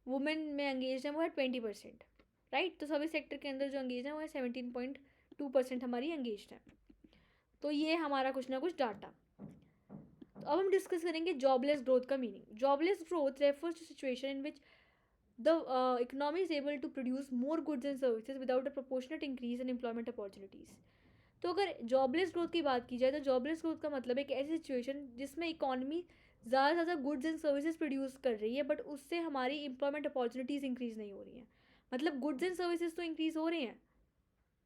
वुमेन में एंगेज्ड हैं वो है 20%, राइट। तो सभी सेक्टर के अंदर जो एंगेज है वो है 17.2% हमारी एंगेज्ड है। तो ये हमारा कुछ ना कुछ डाटा। तो अब हम डिस्कस करेंगे जॉबलेस ग्रोथ का meaning. Jobless growth refers to situation in which the economy is able to produce more goods and services without a proportionate increase in employment opportunities. तो अगर जॉबलेस ग्रोथ की बात की जाए तो जॉबलेस ग्रोथ का मतलब एक ऐसी सिचुएशन जिसमें इकॉनमी ज़्यादा से ज़्यादा गुड्स एंड सर्विसेज प्रोड्यूस कर रही है, बट उससे हमारी एम्प्लॉयमेंट अपॉर्चुनिटीज़ इंक्रीज़ नहीं हो रही हैं। मतलब गुड्स एंड सर्विसेज तो इंक्रीज़ हो रहे हैं,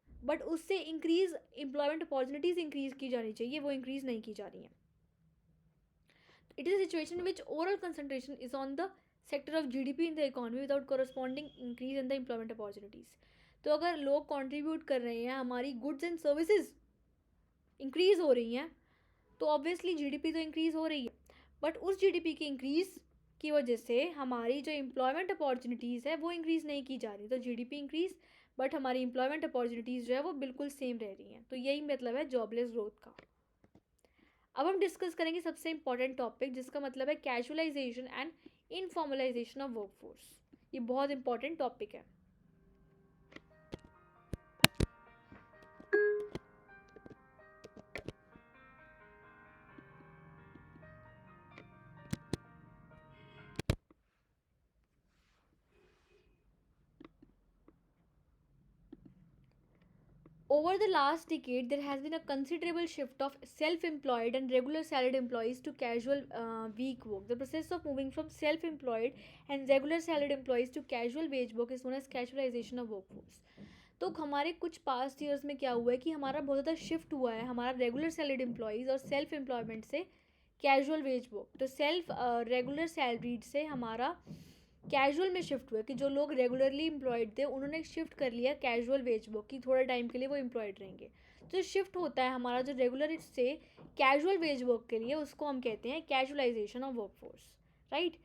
बट उससे इंक्रीज़ एम्प्लॉयमेंट अपॉर्चुनिटीज़ इंक्रीज़ की जानी चाहिए, वो इंक्रीज़ नहीं की जा रही हैं। It is a situation which overall concentration is on the sector of GDP in the economy without corresponding increase in the employment opportunities. तो अगर लोग कॉन्ट्रीब्यूट कर रहे हैं, हमारी गुड्स एंड सर्विसेज इंक्रीज़ हो रही हैं, तो ऑब्वियसली जीडीपी तो इंक्रीज़ हो रही है, बट उस जीडीपी की इंक्रीज़ की वजह से हमारी जो एम्प्लॉयमेंट अपॉर्चुनिटीज़ है वो इंक्रीज़ नहीं की जा रही। तो जीडीपी इंक्रीज़ बट हमारी एम्प्लॉयमेंट अपॉर्चुनिटीज़ जो है वो बिल्कुल सेम रह रही हैं। तो यही मतलब है जॉबलेस ग्रोथ का। अब हम डिस्कस करेंगे सबसे इंपॉर्टेंट टॉपिक जिसका मतलब है casualisation and informalisation of workforce. ये बहुत इंपॉर्टेंट टॉपिक है। Over the last decade, there has been a considerable shift of self-employed and regular salaried employees to casual week work. The process of moving from self-employed and regular salaried employees to casual wage work is known as casualization of workforce. तो हमारे कुछ past years में क्या हुआ है कि हमारा बहुत ज़्यादा शिफ्ट हुआ है हमारा रेगुलर सैलरीड एम्प्लॉयज़ और सेल्फ एम्प्लॉयमेंट से कैजुअल वेज वर्क। तो सेल्फ रेगुलर सैलरीड से हमारा कैजुअल में शिफ्ट हुए कि जो लोग रेगुलरली एम्प्लॉयड थे उन्होंने शिफ्ट कर लिया कैजुअल वेज वर्क की, थोड़ा टाइम के लिए वो एम्प्लॉयड रहेंगे। जो शिफ्ट होता है हमारा जो रेगुलर से कैजुअल वेज वर्क के लिए, उसको हम कहते हैं casualisation of workforce, right.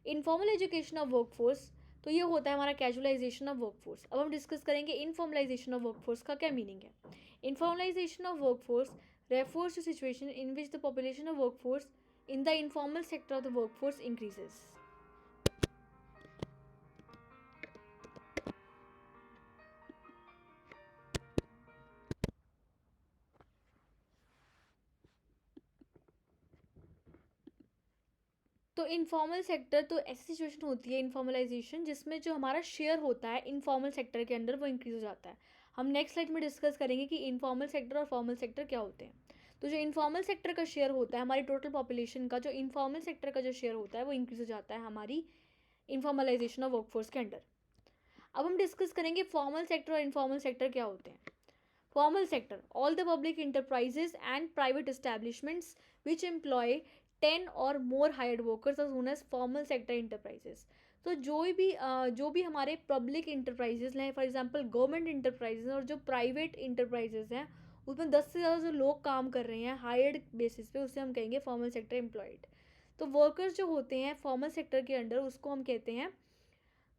Informal education of workforce, तो ये होता है हमारा कैजुअलाइजेशन ऑफ वर्कफोर्स। अब हम डिस्कस करेंगे इनफॉर्मलाइजेशन ऑफ वर्कफोर्स का क्या मीनिंग है। Informalisation of workforce refers to situation in which the population of workforce in the informal sector of the workforce increases. तो इनफॉर्मल सेक्टर, तो ऐसी सिचुएशन होती है इनफॉर्मलाइजेशन जिसमें जो हमारा शेयर होता है इनफॉर्मल सेक्टर के अंदर वो इंक्रीज हो जाता है। हम नेक्स्ट स्लाइड में डिस्कस करेंगे कि इनफॉर्मल सेक्टर और फॉर्मल सेक्टर क्या होते हैं। तो जो इनफॉर्मल सेक्टर का शेयर होता है हमारी टोटल पॉपुलेशन का, जो इनफॉर्मल सेक्टर का जो शेयर होता है वो इंक्रीज हो जाता है हमारी इनफॉर्मलाइजेशन ऑफ वर्कफोर्स के अंडर। अब हम डिस्कस करेंगे फॉर्मल सेक्टर और इनफॉर्मल सेक्टर क्या होते हैं। Formal sector, all the public enterprises and private establishments which employ 10 or more hired workers are known as formal sector enterprises. तो जो भी हमारे पब्लिक इंटरप्राइजेज हैं, फॉर एग्जांपल गवर्नमेंट इंटरप्राइजेज और जो प्राइवेट इंटरप्राइजेज हैं उसमें 10 से ज़्यादा जो लोग काम कर रहे हैं हायर्ड बेसिस पे, उसे हम कहेंगे फॉर्मल सेक्टर एम्प्लॉयड। तो वर्कर्स जो होते हैं फॉर्मल सेक्टर के अंडर उसको हम कहते हैं,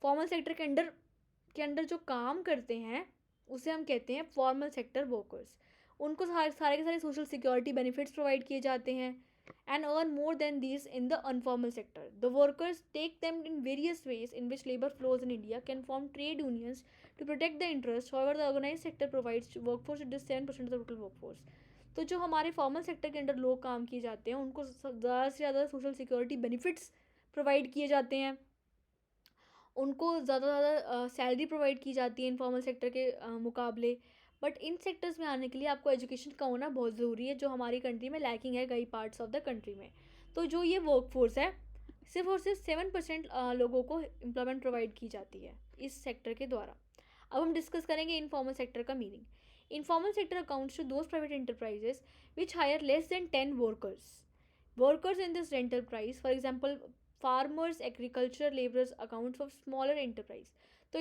फॉर्मल सेक्टर के अंडर जो काम करते हैं उसे हम कहते हैं फॉर्मल सेक्टर वर्कर्स। उनको सारे के सारे सोशल सिक्योरिटी बेनिफिट्स प्रोवाइड किए जाते हैं and earn more than this in the unformal sector. The workers take them in various wage in which labour flows in India can form trade unions to protect the interest. However the organise sector provides workforce it is 7% of the total workforce. तो जो हमारे formal sector के under लोग काम किए जाते हैं उनको ज़्यादा से ज़्यादा सोशल सिक्योरिटी बेनिफिट्स प्रोवाइड किए जाते हैं, उनको ज़्यादा से ज़्यादा सैलरी प्रोवाइड की जाती है इनफॉर्मल सेक्टर के मुकाबले। बट इन सेक्टर्स में आने के लिए आपको एजुकेशन का होना बहुत ज़रूरी है, जो हमारी कंट्री में लैकिंग है कई पार्ट्स ऑफ द कंट्री में। तो जो ये वर्कफोर्स है सिर्फ और सिर्फ 7% लोगों को एम्प्लॉयमेंट प्रोवाइड की जाती है इस सेक्टर के द्वारा। अब हम डिस्कस करेंगे इनफॉर्मल सेक्टर का meaning. Informal sector accounts to those private enterprises which hire less than 10 workers in this enterprise, for example farmers, agriculture labourers accounts of smaller enterprise. तो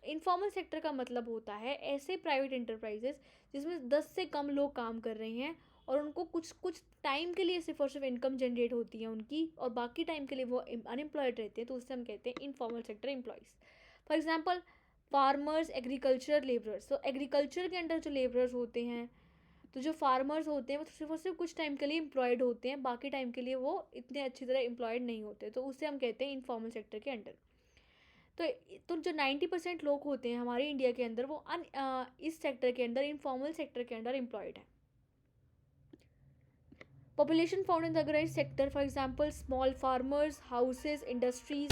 इनफॉर्मल सेक्टर का मतलब होता है ऐसे प्राइवेट एंटरप्राइजेस जिसमें 10 से कम लोग काम कर रहे हैं और उनको कुछ कुछ टाइम के लिए सिर्फ और सिर्फ इनकम जनरेट होती है उनकी, और बाकी टाइम के लिए वो अनएम्प्लॉयड रहते हैं, तो उससे हम कहते हैं informal sector employees. For example farmers, agriculture labourers. तो एग्रीकल्चर के अंडर जो लेबरर्स होते हैं, तो जो फार्मर्स होते हैं वो सिर्फ और सिर्फ कुछ टाइम के लिए एम्प्लॉयड होते हैं, बाकी टाइम के लिए वो इतने अच्छी तरह एम्प्लॉयड नहीं होते, तो उससे हम कहते हैं इनफॉर्मल सेक्टर के अंडर। तो जो 90% लोग होते हैं हमारे इंडिया के अंदर वो इस सेक्टर के अंदर इनफॉर्मल सेक्टर के अंडर एम्प्लॉयड है। पॉपुलेशन फाउंड इन द अग्राइज sector, for example small farmers, houses, industries.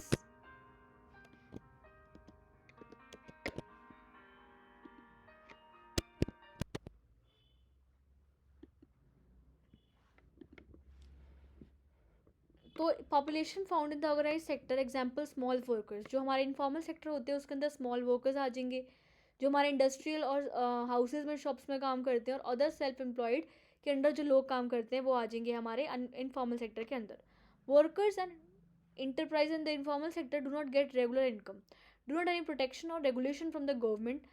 तो population found in the organise sector, example small workers. जो हमारे इनफॉर्मल सेक्टर होते हैं उसके अंदर स्मॉल वर्कर्स आ जाएंगे, जो हमारे इंडस्ट्रियल और हाउसेज में, शॉप्स में काम करते हैं और अदर सेल्फ एम्प्लॉयड के अंडर जो लोग काम करते हैं वो आ जाएंगे हमारे इनफॉर्मल सेक्टर के अंदर। Workers and enterprise in the informal sector do not get regular income, do not have any protection or regulation from the government.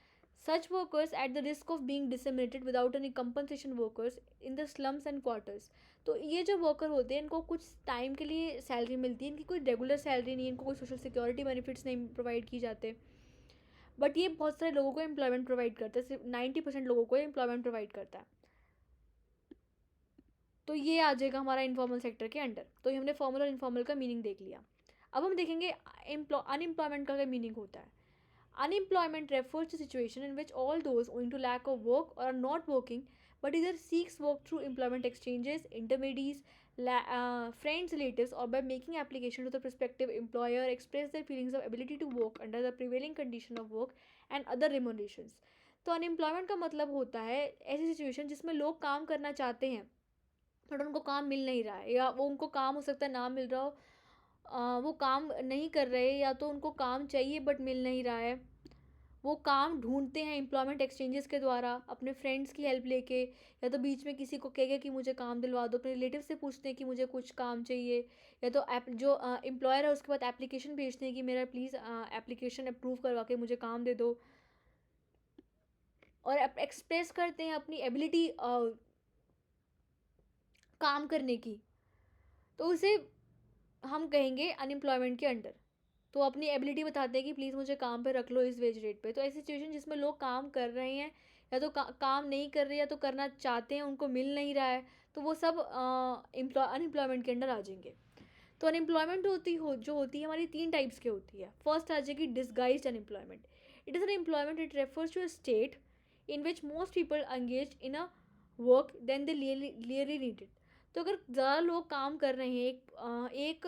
Such workers at the risk of being disseminated without any compensation workers in the slums and quarters. तो ये जो worker होते हैं इनको कुछ time के लिए salary मिलती है, इनकी कोई रेगुलर सैलरी नहीं है, इनको कोई सोशल सिक्योरिटी बेनिफिट्स नहीं प्रोवाइड की जाते, बट ये बहुत सारे लोगों को एम्प्लॉयमेंट प्रोवाइड करता है, सिर्फ 90% लोगों को एम्प्लॉयमेंट प्रोवाइड करता है। तो ये आ जाएगा हमारा इनफॉर्मल सेक्टर के अंडर। तो ये हमने फॉर्मल और इनफॉर्मल का मीनिंग देख लिया। अब हम देखेंगे अनएम्प्लॉयमेंट का क्या मीनिंग होता है। Unemployment refers to situation in which all those owing to lack of work और are not working but either seeks work through employment exchanges, intermediates, friends, relatives, or by making application to the prospective employer express their feelings of ability to work under the prevailing condition of work and other remunerations. तो unemployment का मतलब होता है ऐसी situation जिसमें लोग काम करना चाहते हैं बट उनको काम मिल नहीं रहा है, या वो उनको काम हो सकता है ना मिल रहा हो, वो काम नहीं कर रहे, या तो उनको काम चाहिए बट मिल नहीं रहा है, वो काम ढूंढते हैं एम्प्लॉयमेंट एक्सचेंजेस के द्वारा, अपने फ्रेंड्स की हेल्प लेके, या तो बीच में किसी को कहेगा कि मुझे काम दिलवा दो, अपने रिलेटिव से पूछते हैं कि मुझे कुछ काम चाहिए, या तो जो एम्प्लॉयर है उसके बाद एप्लीकेशन भेजते हैं कि मेरा प्लीज़ एप्लीकेशन अप्रूव करवा के मुझे काम दे दो, और एक्सप्रेस करते हैं अपनी एबिलिटी काम करने की, तो उसे हम कहेंगे अनएम्प्लॉयमेंट के अंडर। तो अपनी एबिलिटी बताते हैं कि प्लीज़ मुझे काम पे रख लो इस वेज रेट पे। तो ऐसी सिचुएशन जिसमें लोग काम कर रहे हैं, या तो काम नहीं कर रहे, या तो करना चाहते हैं उनको मिल नहीं रहा है, तो वो सब अनएम्प्लॉयमेंट के अंडर आ जाएंगे। तो अनएम्प्लॉयमेंट जो होती है हमारी 3 टाइप्स की होती है। फर्स्ट आ जाएगी disguised unemployment. It is an employment, it refers to a state in which most people engage in a work then they really needed. तो अगर ज़्यादा लोग काम कर रहे हैं एक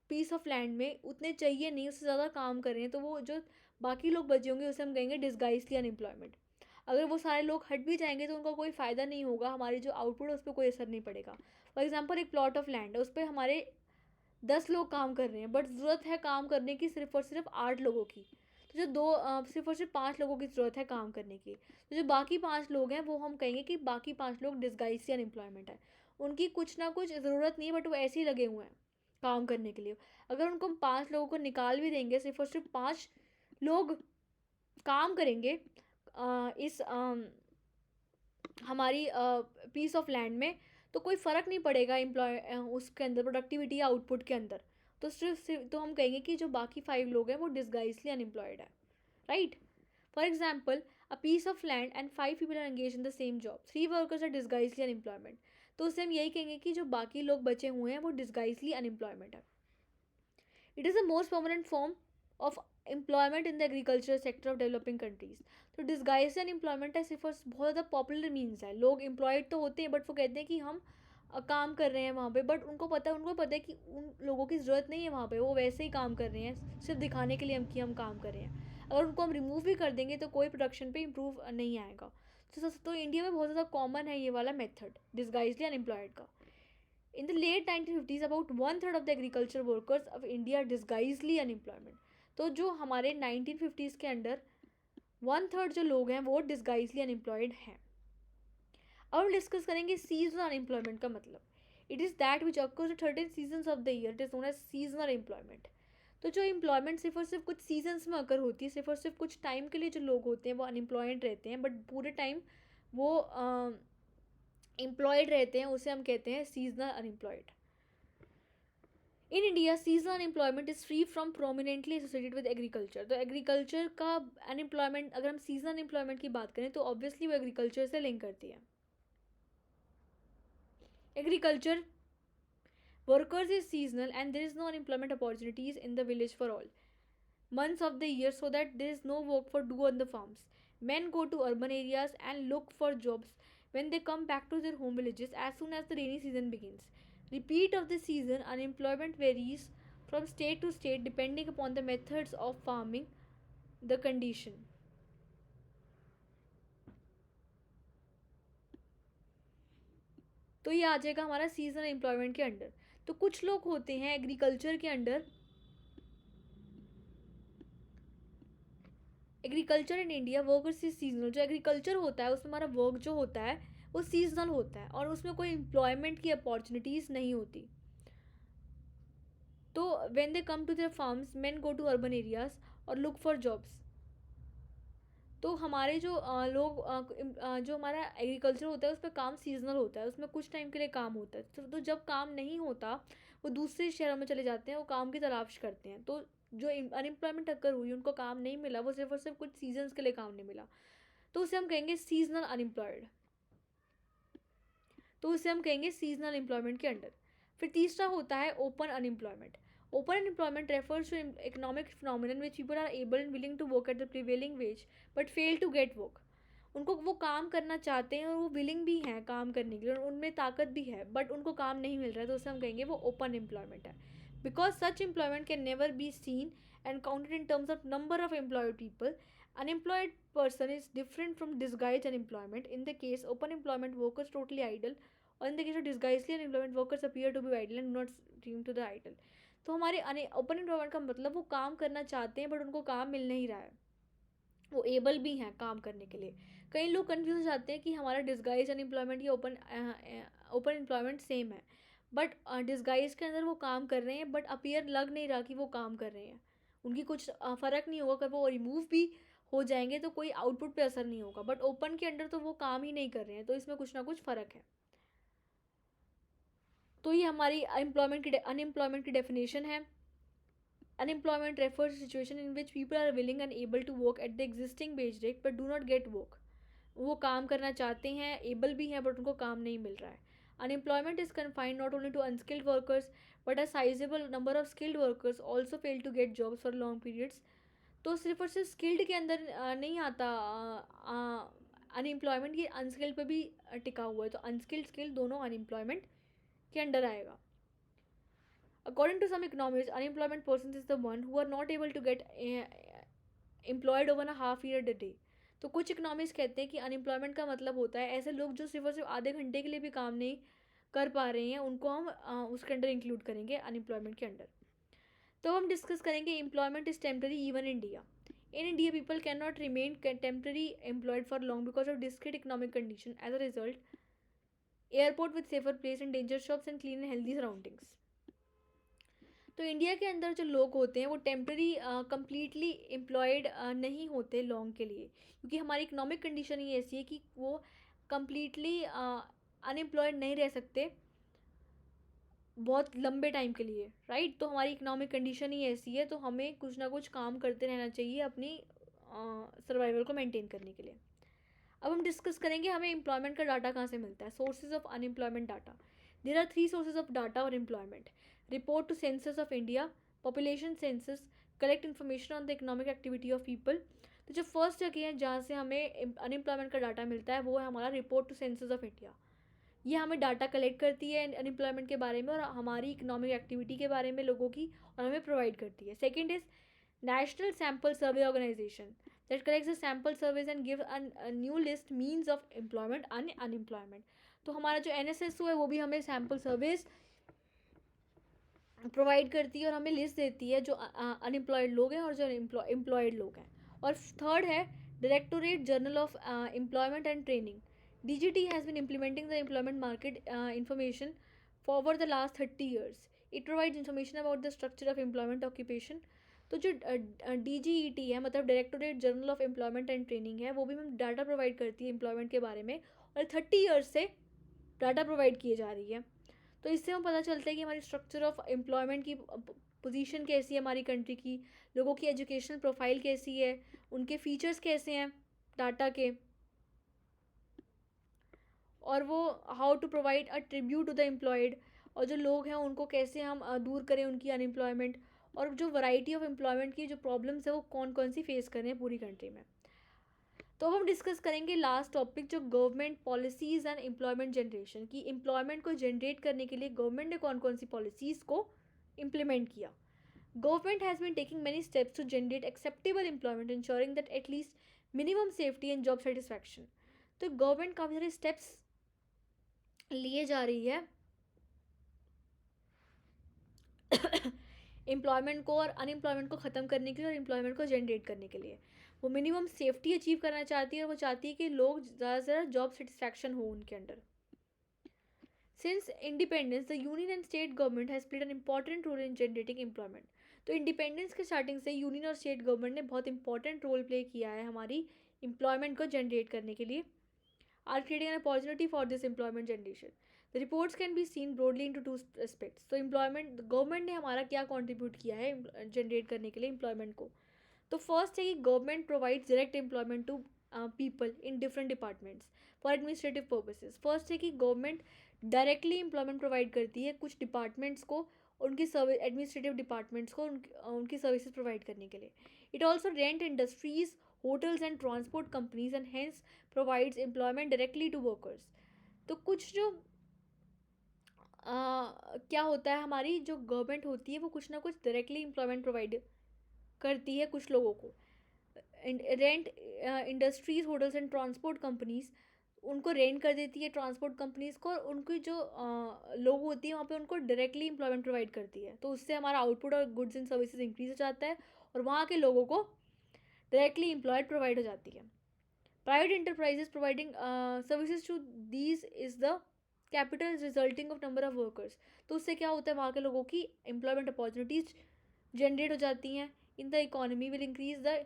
पीस ऑफ लैंड में, उतने चाहिए नहीं, उससे ज़्यादा काम कर रहे हैं, तो वो जो बाकी लोग बचे होंगे उसे हम कहेंगे डिसगाइज्डली अनएम्प्लॉयमेंट। अगर वो सारे लोग हट भी जाएंगे तो उनका कोई फ़ायदा नहीं होगा, हमारी जो आउटपुट है उस पर कोई असर नहीं पड़ेगा। फॉर एग्जाम्पल एक प्लॉट ऑफ लैंड है, उस पर हमारे 10 लोग काम कर रहे हैं, बट ज़रूरत है काम करने की सिर्फ और सिर्फ 8 लोगों की। तो जो सिर्फ और सिर्फ 5 लोगों की ज़रूरत है काम करने की, तो जो बाकी 5 लोग हैं वो हम कहेंगे कि बाकी 5 लोग डिसगाइज या अनएम्प्लॉयमेंट है। उनकी कुछ ना कुछ ज़रूरत नहीं है, बट वो ऐसे ही लगे हुए हैं काम करने के लिए। अगर उनको हम 5 लोगों को निकाल भी देंगे, सिर्फ और सिर्फ 5 लोग काम करेंगे इस हमारी पीस ऑफ लैंड में, तो कोई फ़र्क नहीं पड़ेगा उसके अंदर प्रोडक्टिविटी या आउटपुट के अंदर। तो सिर्फ तो हम कहेंगे कि जो बाकी 5 लोग हैं वो डिसगाइजली अनएम्प्लॉयड है, right. For example, a piece of land and 5 people are engage in the same job, 3 workers are disguisedly unemployment. तो उससे हम यही कहेंगे कि जो बाकी लोग बचे हुए हैं वो डिसगाइजली अनएम्प्लॉयमेंट है। It is the most permanent form of employment in the agriculture sector of developing countries. तो डिसगाइज अनएम्प्लॉयमेंट है सिर्फ बहुत ज़्यादा पॉपुलर मीन्स है। लोग एम्प्लॉयड तो होते हैं, बट वो कहते हैं कि हम काम कर रहे हैं वहाँ पे, बट उनको पता है कि उन लोगों की ज़रूरत नहीं है वहाँ पे, वो वैसे ही काम कर रहे हैं सिर्फ दिखाने के लिए हम काम कर रहे हैं। अगर उनको हम रिमूव भी कर देंगे तो कोई प्रोडक्शन पे इम्प्रूव नहीं आएगा। तो इंडिया में बहुत ज़्यादा कॉमन है ये वाला मेथड डिसगाइजली अनएम्प्लॉयड का। In the late 1950s, about one third of the agriculture workers of India are disguisedly unemployment. तो जो हमारे 1950s के अंडर 1/3 जो लोग हैं वो डिसगाइजली अनएम्प्लॉयड हैं। अब हम डिस्कस करेंगे सीजनल अनएम्प्लॉयमेंट का मतलब। It is that which occurs in certain seasons of the year, it is known as seasonal employment. तो जो एम्प्लॉयमेंट सिर्फ और सिर्फ कुछ सीजन्स में अकर होती है, सिर्फ और सिर्फ कुछ टाइम के लिए जो लोग होते हैं वो अनएम्प्लॉयड रहते हैं, बट पूरे टाइम वो एम्प्लॉयड रहते हैं, उसे हम कहते हैं seasonal unemployed. In India seasonal unemployment is free from prominently associated with agriculture. तो एग्रीकल्चर का अनएम्प्लॉयमेंट, अगर हम सीजनल अनएम्प्लॉयमेंट की बात करें तो ऑब्वियसली वो एग्रीकल्चर से लिंक करती है। Agriculture workers is seasonal and there is no unemployment opportunities in the village for all months of the year, so that there is no work for do on the farms. Men go to urban areas and look for jobs when they come back to their home villages as soon as the rainy season begins. Repeat of the season, unemployment varies from state to state depending upon the methods of farming, the condition. तो ये आ जाएगा हमारा seasonal employment के under. तो कुछ लोग होते हैं एग्रीकल्चर के under, agriculture in India workers is seasonal. जो एग्रीकल्चर होता है उसमें हमारा वर्क जो होता है वो सीजनल होता है और उसमें कोई एम्प्लॉयमेंट की अपॉर्चुनिटीज़ नहीं होती। तो when they come to their farms, men go to urban areas और लुक फॉर जॉब्स। तो हमारे जो जो हमारा एग्रीकल्चर होता है उस पर काम सीजनल होता है, उसमें कुछ टाइम के लिए काम होता है। तो जब काम नहीं होता वो दूसरे शहरों में चले जाते हैं, वो काम की तलाश करते हैं। तो जो अनएम्प्लॉयमेंट अगर हुई, उनको काम नहीं मिला, वो सिर्फ और सिर्फ कुछ सीजन्स के लिए काम नहीं मिला, तो उसे हम कहेंगे सीजनल अनएम्प्लॉयड। तो उसे हम कहेंगे सीजनल एम्प्लॉयमेंट के अंडर। फिर तीसरा होता है open unemployment. Open unemployment refers to economic phenomenon which people are able and willing to work at the prevailing wage but fail to get work. उनको वो काम करना चाहते हैं और वो विलिंग भी हैं काम करने के लिए, उनमें ताकत भी है, बट उनको काम नहीं मिल रहा है, तो उसे हम कहेंगे वो ओपन एम्प्लॉयमेंट है। Because such employment can never be seen and counted in terms of number of employed people. Unemployed person is different from disguised unemployment. In the case open employment, workers totally idle, और in the case of disguisedly unemployment, workers appear to be idle and not seem to the idle. तो हमारे open employment का मतलब वो काम करना चाहते हैं बट उनको काम मिल नहीं रहा है, वो एबल भी हैं काम करने के लिए। कई लोग कन्फ्यूज हो जाते हैं कि हमारा डिस्गाइज अनएम्प्लॉयमेंट या ओपन एम्प्लॉयमेंट सेम है, बट डिस्गाइज के अंदर वो काम कर रहे हैं, बट अपीयर लग नहीं रहा कि वो काम कर रहे हैं। उनकी कुछ फ़र्क नहीं होगा, अगर वो रिमूव भी हो जाएंगे तो कोई आउटपुट पे असर नहीं होगा, बट ओपन के अंडर तो वो काम ही नहीं कर रहे हैं, तो इसमें कुछ ना कुछ फ़र्क है। तो ये हमारी अनएम्प्लॉयमेंट की डेफिनेशन है। Unemployment refers to situation in which people are willing and able to work at the existing wage rate but do not get work. वो काम करना चाहते हैं, एबल भी हैं, बट उनको काम नहीं मिल रहा है. Unemployment is confined not only to unskilled workers but a sizable number of skilled workers also fail to get jobs for long periods. तो सिर्फ और सिर्फ स्किल्ड के अंदर नहीं आता अनएम्प्लॉयमेंट, ये अनस्किल्ड पे भी टिका हुआ है, तो अनस्किल्ड स्किल्ड दोनों अनएम्प्लॉयमेंट के अंडर आएगा. According to some economists, unemployment persons is the one who are not able to get employed over a half year a day. तो कुछ इकोनॉमिस्ट कहते हैं कि अनएम्प्लॉयमेंट का मतलब होता है ऐसे लोग जो सिर्फ और सिर्फ आधे घंटे के लिए भी काम नहीं कर पा रहे हैं, उनको हम उसके अंडर इंक्लूड करेंगे अनएम्प्लॉयमेंट के अंडर. तो हम डिस्कस करेंगे employment is temporary even India. In India, people cannot remain temporarily employed for long because of discrete economic condition. As a result, airport with safer place and danger shops and clean and healthy surroundings. तो India के अंदर जो लोग होते हैं वो temporary completely employed नहीं होते लॉन्ग के लिए, क्योंकि हमारी इकोनॉमिक कंडीशन ही ऐसी है कि वो कम्प्लीटली अनएम्प्लॉयड नहीं रह सकते बहुत लंबे टाइम के लिए, राइट. तो हमारी इकोनॉमिक कंडीशन ही ऐसी है, तो हमें कुछ ना कुछ काम करते रहना चाहिए अपनी सर्वाइवल को मेंटेन करने के लिए. अब हम डिस्कस करेंगे हमें एम्प्लॉयमेंट का डाटा कहाँ से मिलता है. Sources of unemployment data. There are 3 sources of data और employment. Report to Census of India, Population Census, collect information on the economic activity of people. तो जो फर्स्ट जगह है जहाँ से हमें अनएम्प्लॉयमेंट का डाटा मिलता है वो है हमारा report to census of India. ये हमें डाटा कलेक्ट करती है अनएम्प्लॉयमेंट के बारे में और हमारी इकोनॉमिक एक्टिविटी के बारे में लोगों की, और हमें प्रोवाइड करती है. Second is national sample survey organisation that collects the sample surveys and give a new list means of employment and unemployment. तो हमारा जो NSSO है वो भी हमें सैम्पल सर्वेज प्रोवाइड करती है और हमें लिस्ट देती है जो अनएम्प्लॉयड लोग हैं और जो एम्प्लॉयड लोग हैं. और थर्ड है directorate general of employment and training. DGT has been implementing the employment market information for over the last 30 years. It provides information about the structure of employment occupation. तो जो DGET है, मतलब directorate general of employment and training है, वो भी हमें data provide करती है एम्प्लॉयमेंट के बारे में, और 30 years से डाटा प्रोवाइड किए जा रही है. तो इससे हम पता चलता है कि हमारी स्ट्रक्चर ऑफ एम्प्लॉयमेंट की पोजीशन कैसी है हमारी कंट्री की, लोगों की एजुकेशनल प्रोफाइल कैसी है, उनके फीचर्स कैसे हैं डाटा के, और वो how to provide a tribute to the employed, और जो लोग हैं उनको कैसे हम दूर करें उनकी अनएम्प्लॉयमेंट, और जो वैरायटी ऑफ एम्प्लॉयमेंट की जो प्रॉब्लम्स है वो कौन कौन सी फेस कर रहे हैं पूरी कंट्री में. तो हम डिस्कस करेंगे लास्ट टॉपिक जो government policies and employment generation की. एम्प्लॉयमेंट को जनरेट करने के लिए गवर्नमेंट ने कौन कौन सी पॉलिसीज़ को इम्प्लीमेंट किया. Government has been taking many steps to generate acceptable employment ensuring that at least minimum safety and job satisfaction. तो गवर्नमेंट काफ़ी सारे स्टेप्स लिए जा रही है एम्प्लॉयमेंट को और अनएम्प्लॉयमेंट को ख़त्म करने के लिए और एम्प्लॉयमेंट को जनरेट करने के लिए. वो मिनिमम सेफ्टी अचीव करना चाहती है और वो चाहती है कि लोग ज़्यादा से ज़्यादा जॉब सेटिस्फैक्शन हो उनके under. Since independence the union and state government has played an important role in generating employment. तो इंडिपेंडेंस के स्टार्टिंग से यूनियन और स्टेट गवर्नमेंट ने बहुत इंपॉर्टेंट रोल प्ले किया है हमारी एम्प्लॉयमेंट को जनरेट करने के लिए, are creating an opportunity for this employment generation. The reports can be seen broadly into 2 aspects. तो एम्प्लॉयमेंट गवर्नमेंट ने हमारा क्या कॉन्ट्रीब्यूट किया है जनरेट करने के लिए एम्प्लॉयमेंट को. तो फर्स्ट है कि government provides direct employment to people in different departments for administrative purposes. First है कि गवर्नमेंट डायरेक्टली एम्प्लॉयमेंट प्रोवाइड करती है कुछ डिपार्टमेंट्स को, उनकी सर्विस एडमिनिस्ट्रेटिव डिपार्टमेंट्स को उनकी सर्विसेज प्रोवाइड करने के लिए. It also rent industries, hotels and transport companies and hence provides employment directly to workers. तो कुछ जो क्या होता है हमारी जो गवर्नमेंट होती है वो कुछ ना कुछ डायरेक्टली एम्प्लॉयमेंट प्रोवाइड करती है कुछ लोगों को. Rent industries, hotels and transport companies उनको रेंट कर देती है ट्रांसपोर्ट कंपनीज़ को, और उनकी जो लोग होती है वहाँ पे उनको डायरेक्टली एम्प्लॉयमेंट प्रोवाइड करती है. तो उससे हमारा आउटपुट और गुड्स एंड सर्विसेज इंक्रीज हो जाता है और वहाँ के लोगों को डायरेक्टली एम्प्लॉयड प्रोवाइड हो जाती है। Private enterprises providing services to these is the capital resulting of number of workers. तो उससे क्या होता है, वहाँ के लोगों की एम्प्लॉयमेंट अपॉर्चुनिटीज जनरेट हो जाती हैं। In the economy will increase the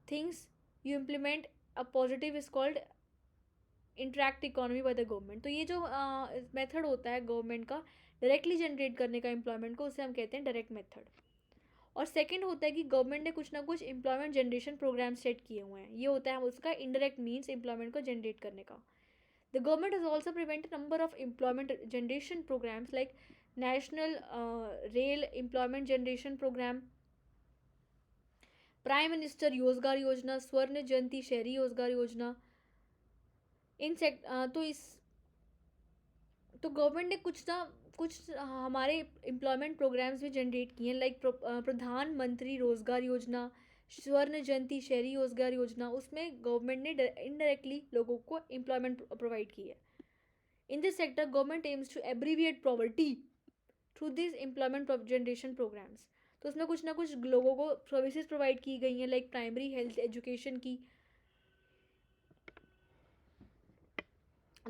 things you implement a positive is called interact economy by the government. तो ये जो मेथड होता है गवर्नमेंट का डायरेक्टली जनरेट करने का एम्प्लॉयमेंट को, उसे हम कहते हैं डायरेक्ट मेथड। और सेकंड होता है कि गवर्नमेंट ने कुछ ना कुछ एम्प्लॉयमेंट जनरेशन प्रोग्राम सेट किए हुए हैं, ये होता है उसका इनडायरेक्ट मीन्स एम्प्लॉयमेंट को जनरेट करने का। The government has also prevent number of employment generation programmes like national rural employment generation programme, prime minister Rozgar Yojana, स्वर्ण जयंती शहरी रोजगार योजना। इन तो इस तो गवर्नमेंट ने कुछ हमारे एम्प्लॉयमेंट प्रोग्राम्स भी जनरेट किए हैं, लाइक प्रधानमंत्री रोजगार योजना, स्वर्ण जयंती शहरी रोजगार योजना। उसमें गवर्नमेंट ने इनडायरेक्टली लोगों को एम्प्लॉयमेंट प्रोवाइड की है। In this sector government aims to abbreviate poverty through this employment generation programmes. तो उसमें कुछ ना कुछ लोगों को सर्विसेज प्रोवाइड की गई हैं, लाइक प्राइमरी हेल्थ एजुकेशन की।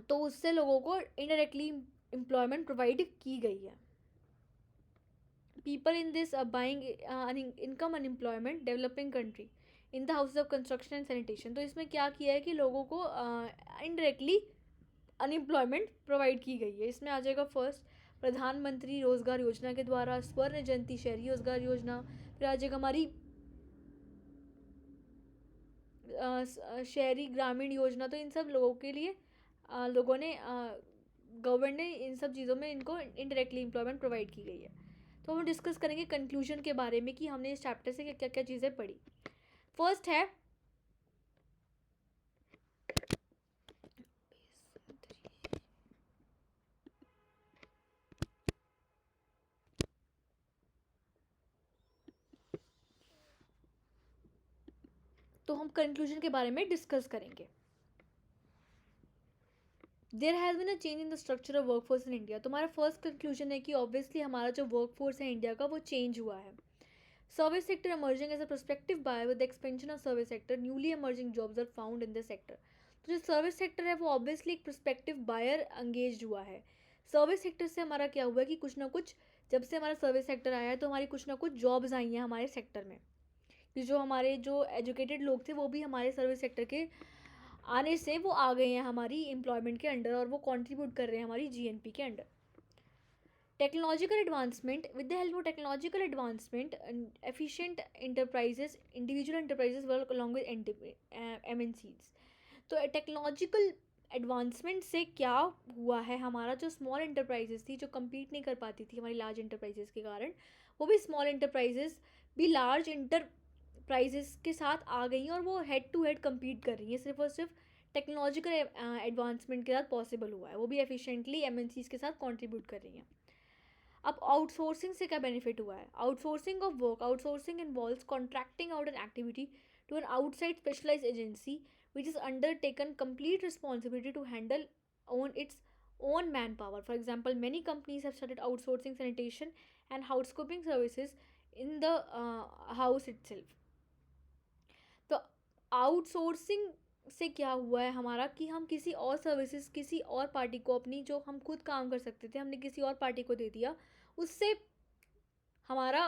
तो उससे लोगों को इनडायरेक्टली एम्प्लॉयमेंट प्रोवाइड की गई है। People in this buying income unemployment developing country in the house of construction and sanitation. तो इसमें क्या किया है कि लोगों को इनडायरेक्टली अनएम्प्लॉयमेंट प्रोवाइड की गई है। इसमें आ जाएगा फर्स्ट प्रधानमंत्री रोजगार योजना के द्वारा, स्वर्ण जयंती शहरी रोजगार योजना, फिर आ जाएगा हमारी शहरी ग्रामीण योजना। तो इन सब लोगों के लिए लोगों ने गवर्नमेंट ने इन सब चीज़ों में इनको इनडायरेक्टली एम्प्लॉयमेंट प्रोवाइड की गई है। तो हम डिस्कस करेंगे कंक्लूजन के बारे में कि हमने इस चैप्टर से क्या क्या चीज़ें पढ़ी। फर्स्ट है तो हम कंक्लूजन के बारे में डिस्कस करेंगे। There has been a change in the structure of workforce in India. तो हमारा फर्स्ट कंक्लूजन है कि ऑब्वियसली हमारा जो वर्कफोर्स है इंडिया का वो चेंज हुआ है। Service sector emerging as a prospective buyer with the expansion of service sector, newly emerging jobs are found in this sector। तो जो सर्विस सेक्टर है वो ऑब्वियसली एक प्रोस्पेक्टिव बायर एंगेज हुआ है। सर्विस सेक्टर से हमारा क्या हुआ है कि कुछ ना कुछ, जब से हमारा सर्विस सेक्टर आया है तो हमारी कुछ ना कुछ जॉब्स आई हैं हमारे सेक्टर में, कि जो हमारे जो एजुकेटेड लोग थे वो भी हमारे सर्विस सेक्टर के आने से वो आ गए हैं हमारी एम्प्लॉयमेंट के अंडर, और वो कंट्रीब्यूट कर रहे हैं हमारी जीएनपी के under. Technological advancement, with the help of technological advancement, efficient enterprises, individual enterprises work along with MNCs। तो टेक्नोलॉजिकल एडवांसमेंट से क्या हुआ है, हमारा जो स्मॉल इंटरप्राइजेस थी जो कम्पीट नहीं कर पाती थी हमारी लार्ज इंटरप्राइजेस के कारण, वो भी स्मॉल इंटरप्राइजेस भी लार्ज इंटरप्राइजेस के साथ आ गई हैं और वो हेड टू हेड कम्पीट कर रही हैं। सिर्फ और सिर्फ टेक्नोलॉजिकल एडवांसमेंट के साथ पॉसिबल हुआ है, वो भी एफिशिएंटली एमएनसीज के साथ कॉन्ट्रीब्यूट कर रही हैं। अब आउटसोर्सिंग से क्या बेनिफिट हुआ है, outsourcing of work. Outsourcing involves contracting out an activity to an outside specialised agency which is undertaken complete responsibility to handle on its own manpower. For example, many companies have started outsourcing sanitation and housekeeping services in the house itself। तो outsourcing से क्या हुआ है हमारा कि हम किसी और सर्विसेज, किसी और पार्टी को, अपनी जो हम खुद काम कर सकते थे हमने किसी और पार्टी को दे दिया। उससे हमारा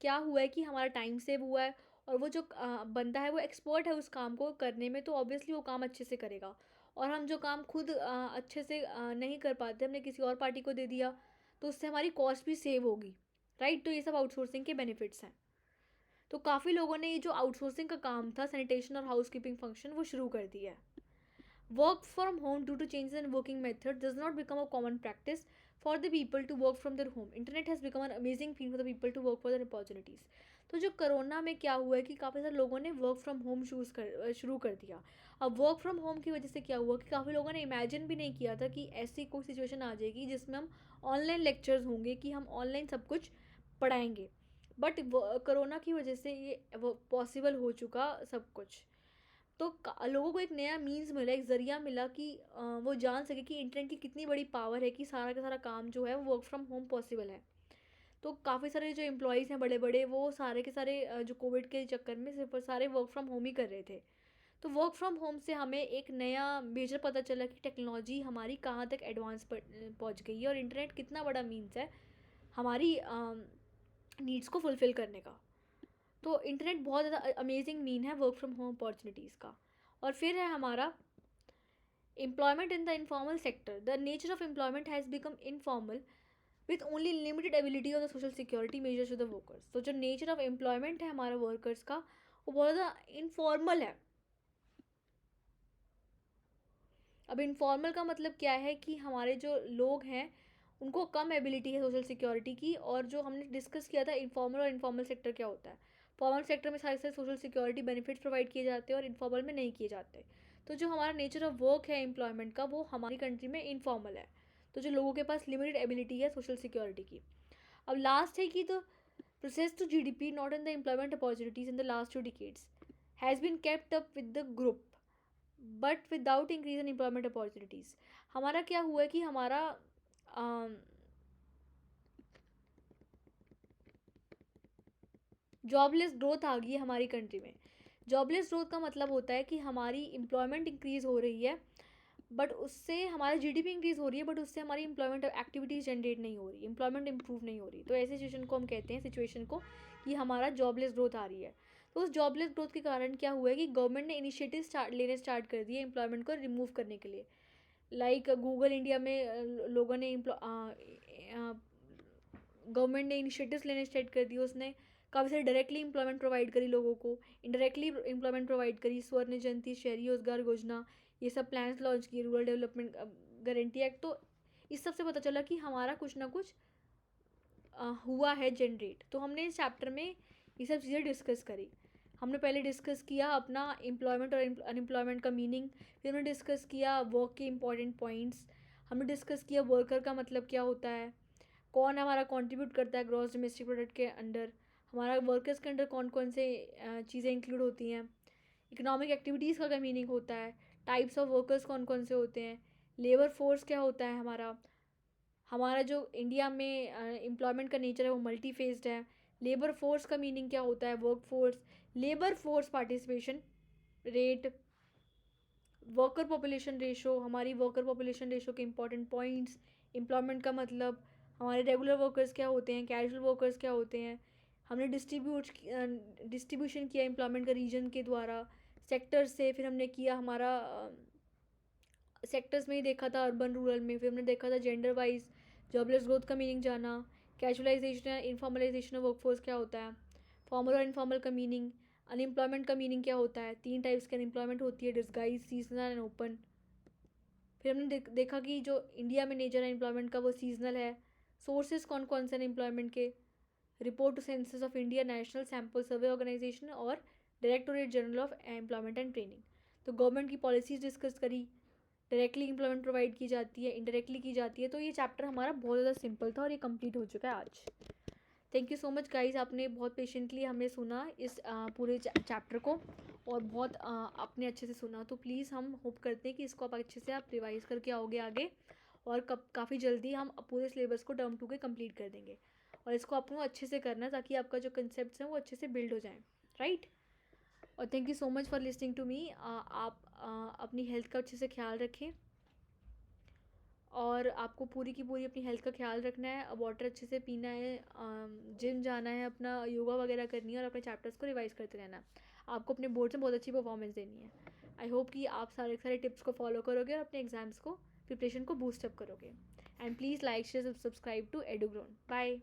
क्या हुआ है कि हमारा टाइम सेव हुआ है, और वो जो बंदा है वो एक्सपर्ट है उस काम को करने में, तो ऑब्वियसली वो काम अच्छे से करेगा। और हम जो काम खुद अच्छे से नहीं कर पाते, हमने किसी और पार्टी को दे दिया, तो उससे हमारी कॉस्ट भी सेव होगी, राइट। तो ये सब आउटसोर्सिंग के बेनिफिट्स हैं। तो काफ़ी लोगों ने ये जो आउटसोर्सिंग का काम था, सैनिटेशन और हाउस कीपिंग फंक्शन, वो शुरू कर दिया है। Work from home due to changes in working method does not become a common practice for the people to work from their home. Internet has become an amazing thing for the people to work for their opportunities। तो जो corona में क्या हुआ है कि काफ़ी सारे लोगों ने वर्क फ्रॉम होम शुरू कर दिया। अब वर्क फ्रॉम होम की वजह से क्या हुआ कि काफ़ी लोगों ने इमेजिन भी नहीं किया था कि ऐसी कोई सिचुएशन आ जाएगी जिसमें हम ऑनलाइन लेक्चर्स होंगे, कि हम ऑनलाइन सब कुछ पढ़ाएंगे। बट कोरोना की वजह से ये पॉसिबल हो चुका सब कुछ। तो लोगों को एक नया मीन्स मिला, एक ज़रिया मिला कि वो जान सके कि इंटरनेट की कितनी बड़ी पावर है, कि सारा का सारा काम जो है वो वर्क फ्रॉम होम पॉसिबल है। तो काफ़ी सारे जो एम्प्लॉयज़ हैं बड़े बड़े, वो सारे के सारे जो कोविड के चक्कर में सिर्फ सारे वर्क फ्रॉम होम ही कर रहे थे। तो वर्क फ्रॉम होम से हमें एक नया मेजर पता चला कि टेक्नोलॉजी हमारी कहाँ तक एडवांस पहुँच गई है और इंटरनेट कितना बड़ा मीन्स है हमारी नीड्स को फुलफ़िल करने का। तो इंटरनेट बहुत ज़्यादा अमेजिंग मीन है वर्क फ्रॉम होम अपॉर्चुनिटीज़ का। और फिर है हमारा employment in the informal sector. The nature of employment has become informal with only limited ability of the social security measures to the workers. तो जो नेचर ऑफ एम्प्लॉयमेंट है हमारा workers का, वो बहुत ज़्यादा इनफॉर्मल है। अब इनफॉर्मल का मतलब क्या है कि हमारे जो लोग हैं उनको कम एबिलिटी है सोशल सिक्योरिटी की। और जो हमने डिस्कस किया था इनफॉर्मल और इनफॉर्मल सेक्टर क्या होता है, फॉर्मल सेक्टर में सारे सारे सोशल सिक्योरिटी बेनिफिट्स प्रोवाइड किए जाते हैं और इनफॉर्मल में नहीं किए जाते। तो जो हमारा नेचर ऑफ वर्क है एम्प्लॉयमेंट का, वो हमारी कंट्री में इनफॉर्मल है। तो जो लोगों के पास लिमिटेड एबिलिटी है सोशल सिक्योरिटी की। अब लास्ट है कि the process to GDP not in the employment opportunities in the last 2 decades has been kept up with the group but without increase in employment opportunities. हमारा क्या हुआ है कि हमारा जॉबलेस ग्रोथ आ गई है हमारी कंट्री में। जॉबलेस ग्रोथ का मतलब होता है कि हमारी एम्प्लॉयमेंट इंक्रीज़ हो रही है बट उससे हमारा जीडीपी इंक्रीज़ हो रही है, बट उससे हमारी एम्प्लॉयमेंट एक्टिविटीज़ जनरेट नहीं हो रही, एम्प्लॉयमेंट इंप्रूव नहीं हो रही। तो ऐसे सिचुएशन को हम कहते हैं सिचुएशन को कि हमारा जॉबलेस ग्रोथ आ रही है। तो उस जॉबलेस ग्रोथ के कारण क्या हुआ है कि गवर्नमेंट ने इनिशिएटिव लेने स्टार्ट कर दिए एम्प्लॉयमेंट को रिमूव करने के लिए। लाइक गूगल इंडिया में लोगों ने गवर्नमेंट ने इनिशिएटिव्स लेने स्टार्ट कर दिए। उसने काफ़ी सारी डायरेक्टली एम्प्लॉयमेंट प्रोवाइड करी लोगों को, इनडायरेक्टली एम्प्लॉयमेंट प्रोवाइड करी। स्वर्ण जयंती, शहरी रोजगार योजना, ये सब प्लान्स लॉन्च किए, रूरल डेवलपमेंट गारंटी एक्ट। तो इस सब से पता चला कि हमारा कुछ ना कुछ हुआ है जनरेट। तो हमने इस चैप्टर में ये सब चीज़ें डिस्कस करी। हमने पहले डिस्कस किया अपना एम्प्लॉयमेंट और अनएम्प्लॉयमेंट का मीनिंग, फिर हमने डिस्कस किया वर्क के इंपॉर्टेंट पॉइंट्स, हमने डिस्कस किया वर्कर का मतलब क्या होता है, कौन हमारा कंट्रीब्यूट करता है ग्रॉस डोमेस्टिक प्रोडक्ट के अंडर, हमारा वर्कर्स के अंडर कौन कौन से चीज़ें इंक्लूड होती हैं, इकोनॉमिक एक्टिविटीज़ का क्या मीनिंग होता है, टाइप्स ऑफ वर्कर्स कौन कौन से होते हैं, लेबर फोर्स क्या होता है हमारा। हमारा जो इंडिया में एम्प्लॉयमेंट का नेचर है वो मल्टी फेस्ड है। लेबर फोर्स का मीनिंग क्या होता है, work force, labour force participation rate, worker population ratio, हमारी वर्कर पॉपुलेशन रेशो के इंपॉर्टेंट पॉइंट्स, एम्प्लॉयमेंट का मतलब, हमारे रेगुलर वर्कर्स क्या होते हैं, कैजुअल वर्कर्स क्या होते हैं। हमने डिस्ट्रीब्यूशन किया एम्प्लॉयमेंट का रीजन के द्वारा, सेक्टर्स से। फिर हमने किया हमारा सेक्टर्स में ही देखा था अर्बन रूरल में। फिर हमने देखा था जेंडर वाइज जॉबलेस ग्रोथ का मीनिंग जाना, कैजुअलाइजेशन या इनफॉर्मलाइजेशन ऑफ वर्कफोर्स क्या होता है, फॉर्मल और इनफॉर्मल का मीनिंग, अनएम्प्लॉयमेंट का मीनिंग क्या होता है। 3 टाइप्स की अनएम्प्लॉयमेंट होती है, डिस्गाइज, सीजनल एंड ओपन। फिर हमने देखा कि जो इंडिया में नेचर है एम्प्लॉयमेंट का वो सीजनल है। सोर्सेज कौन कौन से हैं एम्प्लॉयमेंट के, report to census of India, national sample survey organisation और directorate general of employment and training. तो गवर्नमेंट की पॉलिसीज़ डिस्कस करी, डायरेक्टली एम्प्लॉयमेंट प्रोवाइड की जाती है, इनडायरेक्टली की जाती है। तो ये चैप्टर हमारा बहुत ज़्यादा सिंपल था और ये कंप्लीट हो चुका है आज। Thank you so much guys, आपने बहुत पेशेंटली हमें सुना इस पूरे चैप्टर को और बहुत आपने अच्छे से सुना। तो प्लीज़ हम होप करते हैं कि इसको आप अच्छे से आप रिवाइज करके आओगे आगे, और काफ़ी जल्दी हम पूरे सिलेबस को टर्म 2 के कंप्लीट कर देंगे। और इसको आपको अच्छे से करना है ताकि आपका जो कंसेप्ट हैं वो अच्छे से बिल्ड हो जाएँ, राइट। और thank you so much for listening to me. आप अपनी हेल्थ का अच्छे से ख्याल रखें और आपको पूरी की पूरी अपनी हेल्थ का ख्याल रखना है, वाटर अच्छे से पीना है, जिम जाना है, अपना योगा वगैरह करनी है और अपने चैप्टर्स को रिवाइज करते रहना है। आपको अपने बोर्ड में बहुत अच्छी परफॉर्मेंस देनी है। आई होप कि आप सारे टिप्स को फॉलो करोगे और अपने एग्जाम्स को प्रिपरेशन को बूस्टअप करोगे। And please like share subscribe to Edugrown. Bye.